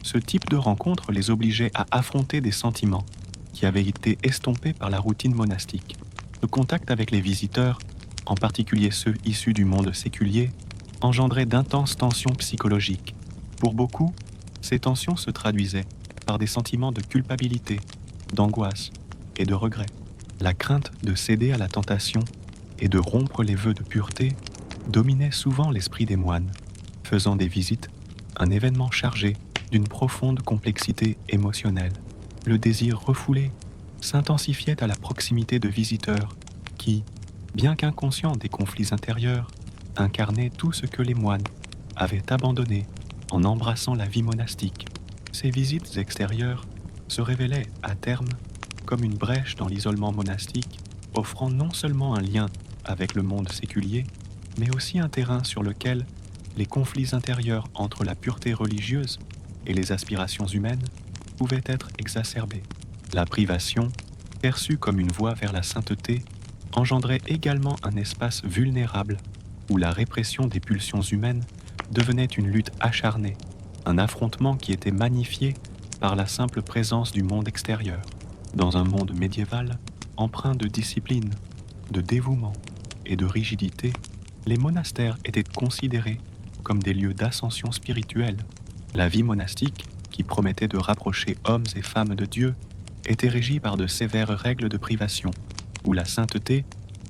Ce type de rencontre les obligeait à affronter des sentiments qui avaient été estompés par la routine monastique. Le contact avec les visiteurs, en particulier ceux issus du monde séculier, engendrait d'intenses tensions psychologiques. Pour beaucoup, ces tensions se traduisaient par des sentiments de culpabilité, d'angoisse et de regret. La crainte de céder à la tentation et de rompre les vœux de pureté dominait souvent l'esprit des moines, faisant des visites un événement chargé d'une profonde complexité émotionnelle. Le désir refoulé s'intensifiait à la proximité de visiteurs qui, bien qu'inconscients des conflits intérieurs, incarnaient tout ce que les moines avaient abandonné en embrassant la vie monastique. Ces visites extérieures se révélaient à terme comme une brèche dans l'isolement monastique, offrant non seulement un lien avec le monde séculier, mais aussi un terrain sur lequel les conflits intérieurs entre la pureté religieuse et les aspirations humaines pouvaient être exacerbés. La privation, perçue comme une voie vers la sainteté, engendrait également un espace vulnérable où la répression des pulsions humaines devenait une lutte acharnée, un affrontement qui était magnifié par la simple présence du monde extérieur. Dans un monde médiéval, empreint de discipline, de dévouement et de rigidité, les monastères étaient considérés comme des lieux d'ascension spirituelle. La vie monastique, qui promettait de rapprocher hommes et femmes de Dieu, était régie par de sévères règles de privation, où la sainteté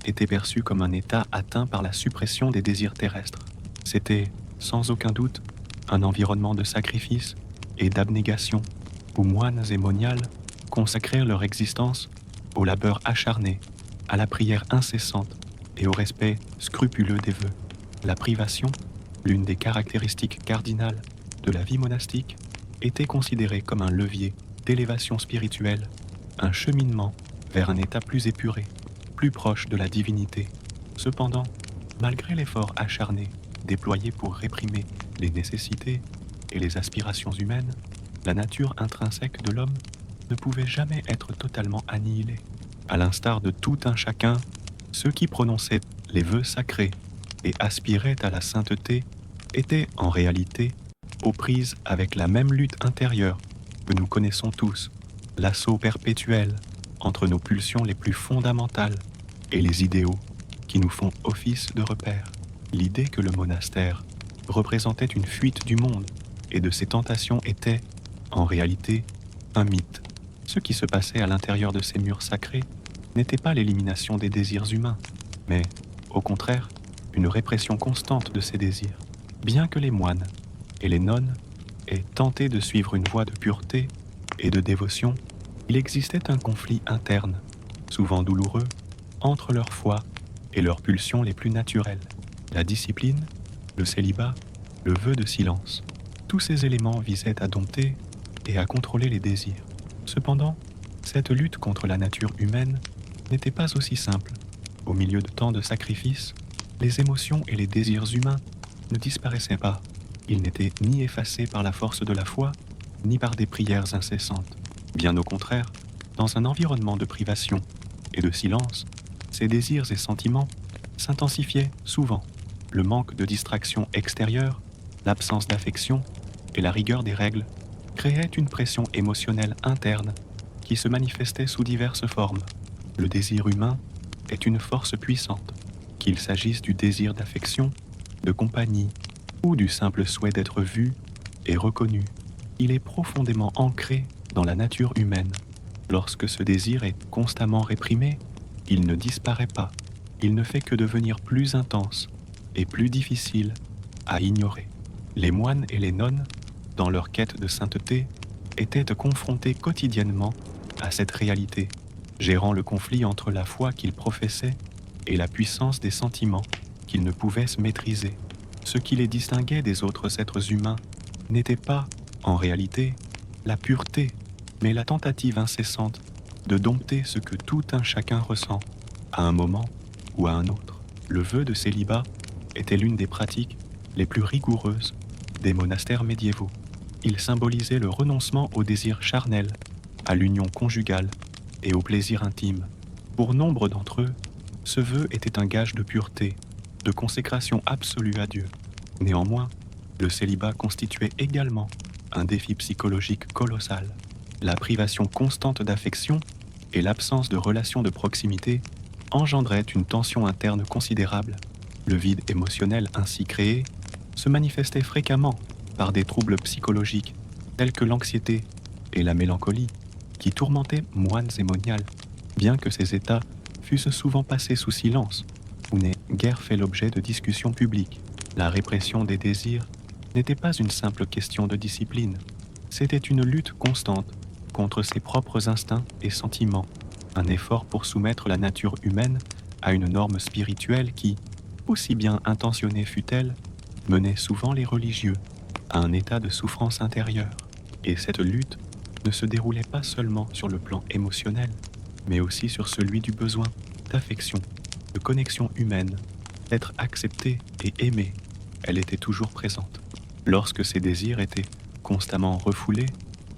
était perçue comme un état atteint par la suppression des désirs terrestres. C'était, sans aucun doute, un environnement de sacrifice et d'abnégation, où moines et moniales consacrèrent leur existence au labeur acharné, à la prière incessante et au respect scrupuleux des vœux. La privation, l'une des caractéristiques cardinales de la vie monastique, était considérée comme un levier d'élévation spirituelle, un cheminement vers un état plus épuré, plus proche de la divinité. Cependant, malgré l'effort acharné déployé pour réprimer les nécessités et les aspirations humaines, la nature intrinsèque de l'homme ne pouvait jamais être totalement annihilée. À l'instar de tout un chacun, ceux qui prononçaient les vœux sacrés et aspiraient à la sainteté étaient en réalité aux prises avec la même lutte intérieure que nous connaissons tous, l'assaut perpétuel entre nos pulsions les plus fondamentales et les idéaux qui nous font office de repère. L'idée que le monastère représentait une fuite du monde et de ses tentations était, en réalité, un mythe. Ce qui se passait à l'intérieur de ces murs sacrés n'était pas l'élimination des désirs humains, mais, au contraire, une répression constante de ces désirs. Bien que les moines et les nonnes aient tenté de suivre une voie de pureté et de dévotion, il existait un conflit interne, souvent douloureux, entre leur foi et leurs pulsions les plus naturelles. La discipline, le célibat, le vœu de silence. Tous ces éléments visaient à dompter et à contrôler les désirs. Cependant, cette lutte contre la nature humaine n'était pas aussi simple. Au milieu de tant de sacrifices, les émotions et les désirs humains ne disparaissaient pas. Ils n'étaient ni effacés par la force de la foi, ni par des prières incessantes. Bien au contraire, dans un environnement de privation et de silence, ces désirs et sentiments s'intensifiaient souvent. Le manque de distraction extérieure, l'absence d'affection et la rigueur des règles créaient une pression émotionnelle interne qui se manifestait sous diverses formes. Le désir humain est une force puissante, qu'il s'agisse du désir d'affection, de compagnie ou du simple souhait d'être vu et reconnu. Il est profondément ancré dans la nature humaine. Lorsque ce désir est constamment réprimé, il ne disparaît pas. Il ne fait que devenir plus intense et plus difficile à ignorer. Les moines et les nonnes, dans leur quête de sainteté, étaient confrontés quotidiennement à cette réalité, gérant le conflit entre la foi qu'ils professaient et la puissance des sentiments qu'ils ne pouvaient se maîtriser. Ce qui les distinguait des autres êtres humains n'était pas, en réalité, la pureté, mais la tentative incessante de dompter ce que tout un chacun ressent, à un moment ou à un autre. Le vœu de célibat était l'une des pratiques les plus rigoureuses des monastères médiévaux. Il symbolisait le renoncement au désir charnel, à l'union conjugale et au plaisir intime. Pour nombre d'entre eux, ce vœu était un gage de pureté, de consécration absolue à Dieu. Néanmoins, le célibat constituait également un défi psychologique colossal. La privation constante d'affection et l'absence de relations de proximité engendraient une tension interne considérable. Le vide émotionnel ainsi créé se manifestait fréquemment par des troubles psychologiques tels que l'anxiété et la mélancolie qui tourmentaient moines et moniales, bien que ces états fussent souvent passés sous silence ou n'aient guère fait l'objet de discussions publiques. La répression des désirs n'était pas une simple question de discipline, c'était une lutte constante contre ses propres instincts et sentiments, un effort pour soumettre la nature humaine à une norme spirituelle qui, aussi bien intentionnée fût-elle, menait souvent les religieux à un état de souffrance intérieure. Et cette lutte ne se déroulait pas seulement sur le plan émotionnel, mais aussi sur celui du besoin d'affection, de connexion humaine, d'être accepté et aimé. Elle était toujours présente. Lorsque ces désirs étaient constamment refoulés,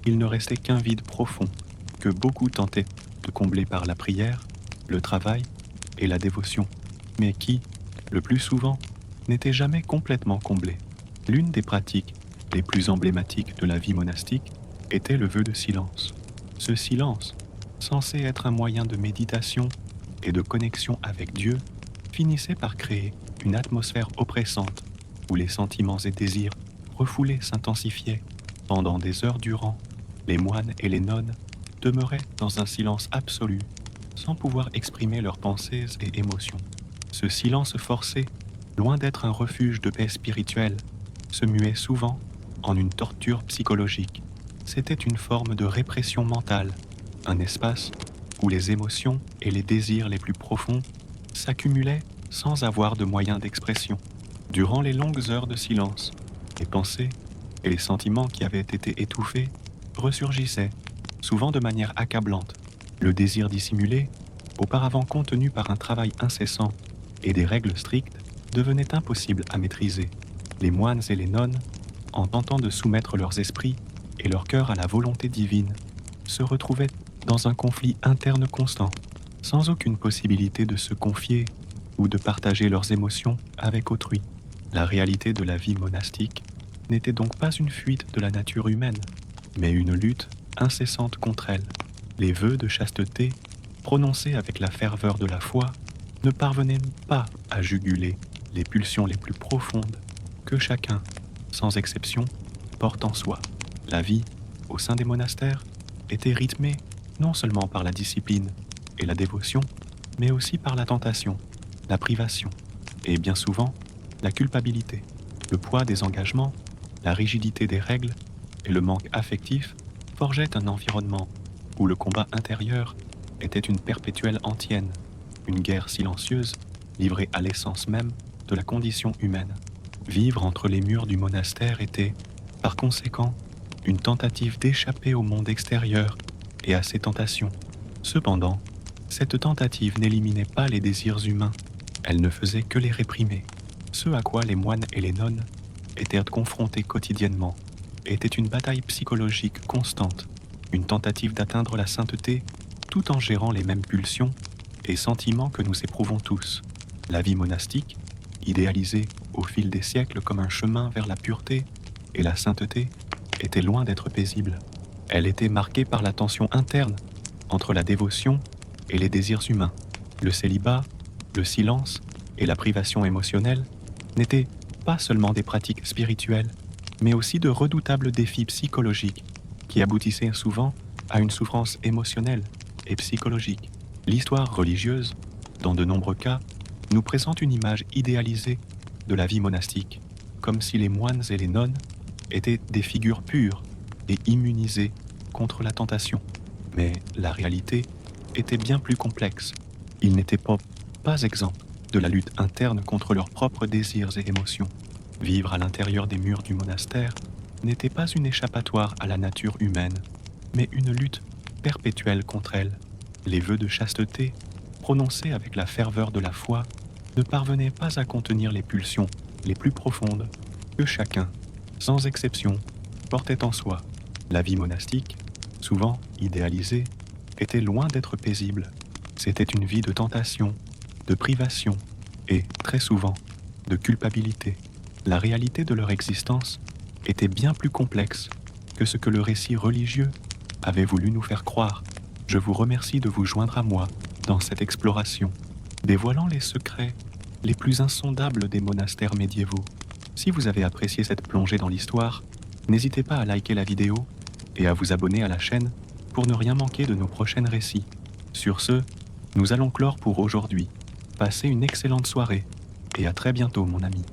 il ne restait qu'un vide profond que beaucoup tentaient de combler par la prière, le travail et la dévotion, mais qui, le plus souvent, n'était jamais complètement comblé. L'une des pratiques les plus emblématiques de la vie monastique était le vœu de silence. Ce silence, censé être un moyen de méditation et de connexion avec Dieu, finissait par créer une atmosphère oppressante où les sentiments et désirs refoulés s'intensifiaient. Pendant des heures durant, les moines et les nonnes demeuraient dans un silence absolu, sans pouvoir exprimer leurs pensées et émotions. Ce silence forcé, loin d'être un refuge de paix spirituelle, se muait souvent en une torture psychologique. C'était une forme de répression mentale, un espace où les émotions et les désirs les plus profonds s'accumulaient sans avoir de moyens d'expression. Durant les longues heures de silence, les pensées et les sentiments qui avaient été étouffés ressurgissaient, souvent de manière accablante. Le désir dissimulé, auparavant contenu par un travail incessant et des règles strictes, devenait impossible à maîtriser. Les moines et les nonnes, en tentant de soumettre leurs esprits et leur cœur à la volonté divine, se retrouvaient dans un conflit interne constant, sans aucune possibilité de se confier ou de partager leurs émotions avec autrui. La réalité de la vie monastique n'était donc pas une fuite de la nature humaine, mais une lutte incessante contre elle. Les vœux de chasteté, prononcés avec la ferveur de la foi, ne parvenaient pas à juguler les pulsions les plus profondes que chacun, sans exception, porte en soi. La vie, au sein des monastères, était rythmée non seulement par la discipline et la dévotion, mais aussi par la tentation, la privation, et bien souvent, la culpabilité. Le poids des engagements, la rigidité des règles et le manque affectif forgeaient un environnement où le combat intérieur était une perpétuelle antienne, une guerre silencieuse livrée à l'essence même de la condition humaine. Vivre entre les murs du monastère était, par conséquent, une tentative d'échapper au monde extérieur et à ses tentations. Cependant, cette tentative n'éliminait pas les désirs humains, elle ne faisait que les réprimer. Ce à quoi les moines et les nonnes étaient confrontés quotidiennement était une bataille psychologique constante, une tentative d'atteindre la sainteté tout en gérant les mêmes pulsions et sentiments que nous éprouvons tous. La vie monastique, idéalisée au fil des siècles comme un chemin vers la pureté et la sainteté, était loin d'être paisible. Elle était marquée par la tension interne entre la dévotion et les désirs humains. Le célibat, le silence et la privation émotionnelle n'étaient pas seulement des pratiques spirituelles, mais aussi de redoutables défis psychologiques qui aboutissaient souvent à une souffrance émotionnelle et psychologique. L'histoire religieuse, dans de nombreux cas, nous présente une image idéalisée de la vie monastique, comme si les moines et les nonnes étaient des figures pures et immunisées contre la tentation. Mais la réalité était bien plus complexe. Ils n'étaient pas exempts de la lutte interne contre leurs propres désirs et émotions. Vivre à l'intérieur des murs du monastère n'était pas une échappatoire à la nature humaine, mais une lutte perpétuelle contre elle. Les vœux de chasteté, prononcés avec la ferveur de la foi, ne parvenaient pas à contenir les pulsions les plus profondes que chacun, sans exception, portait en soi. La vie monastique, souvent idéalisée, était loin d'être paisible. C'était une vie de tentation, de privation et, très souvent, de culpabilité. La réalité de leur existence était bien plus complexe que ce que le récit religieux avait voulu nous faire croire. Je vous remercie de vous joindre à moi dans cette exploration, dévoilant les secrets les plus insondables des monastères médiévaux. Si vous avez apprécié cette plongée dans l'histoire, n'hésitez pas à liker la vidéo et à vous abonner à la chaîne pour ne rien manquer de nos prochains récits. Sur ce, nous allons clore pour aujourd'hui. Passez une excellente soirée et à très bientôt mon ami.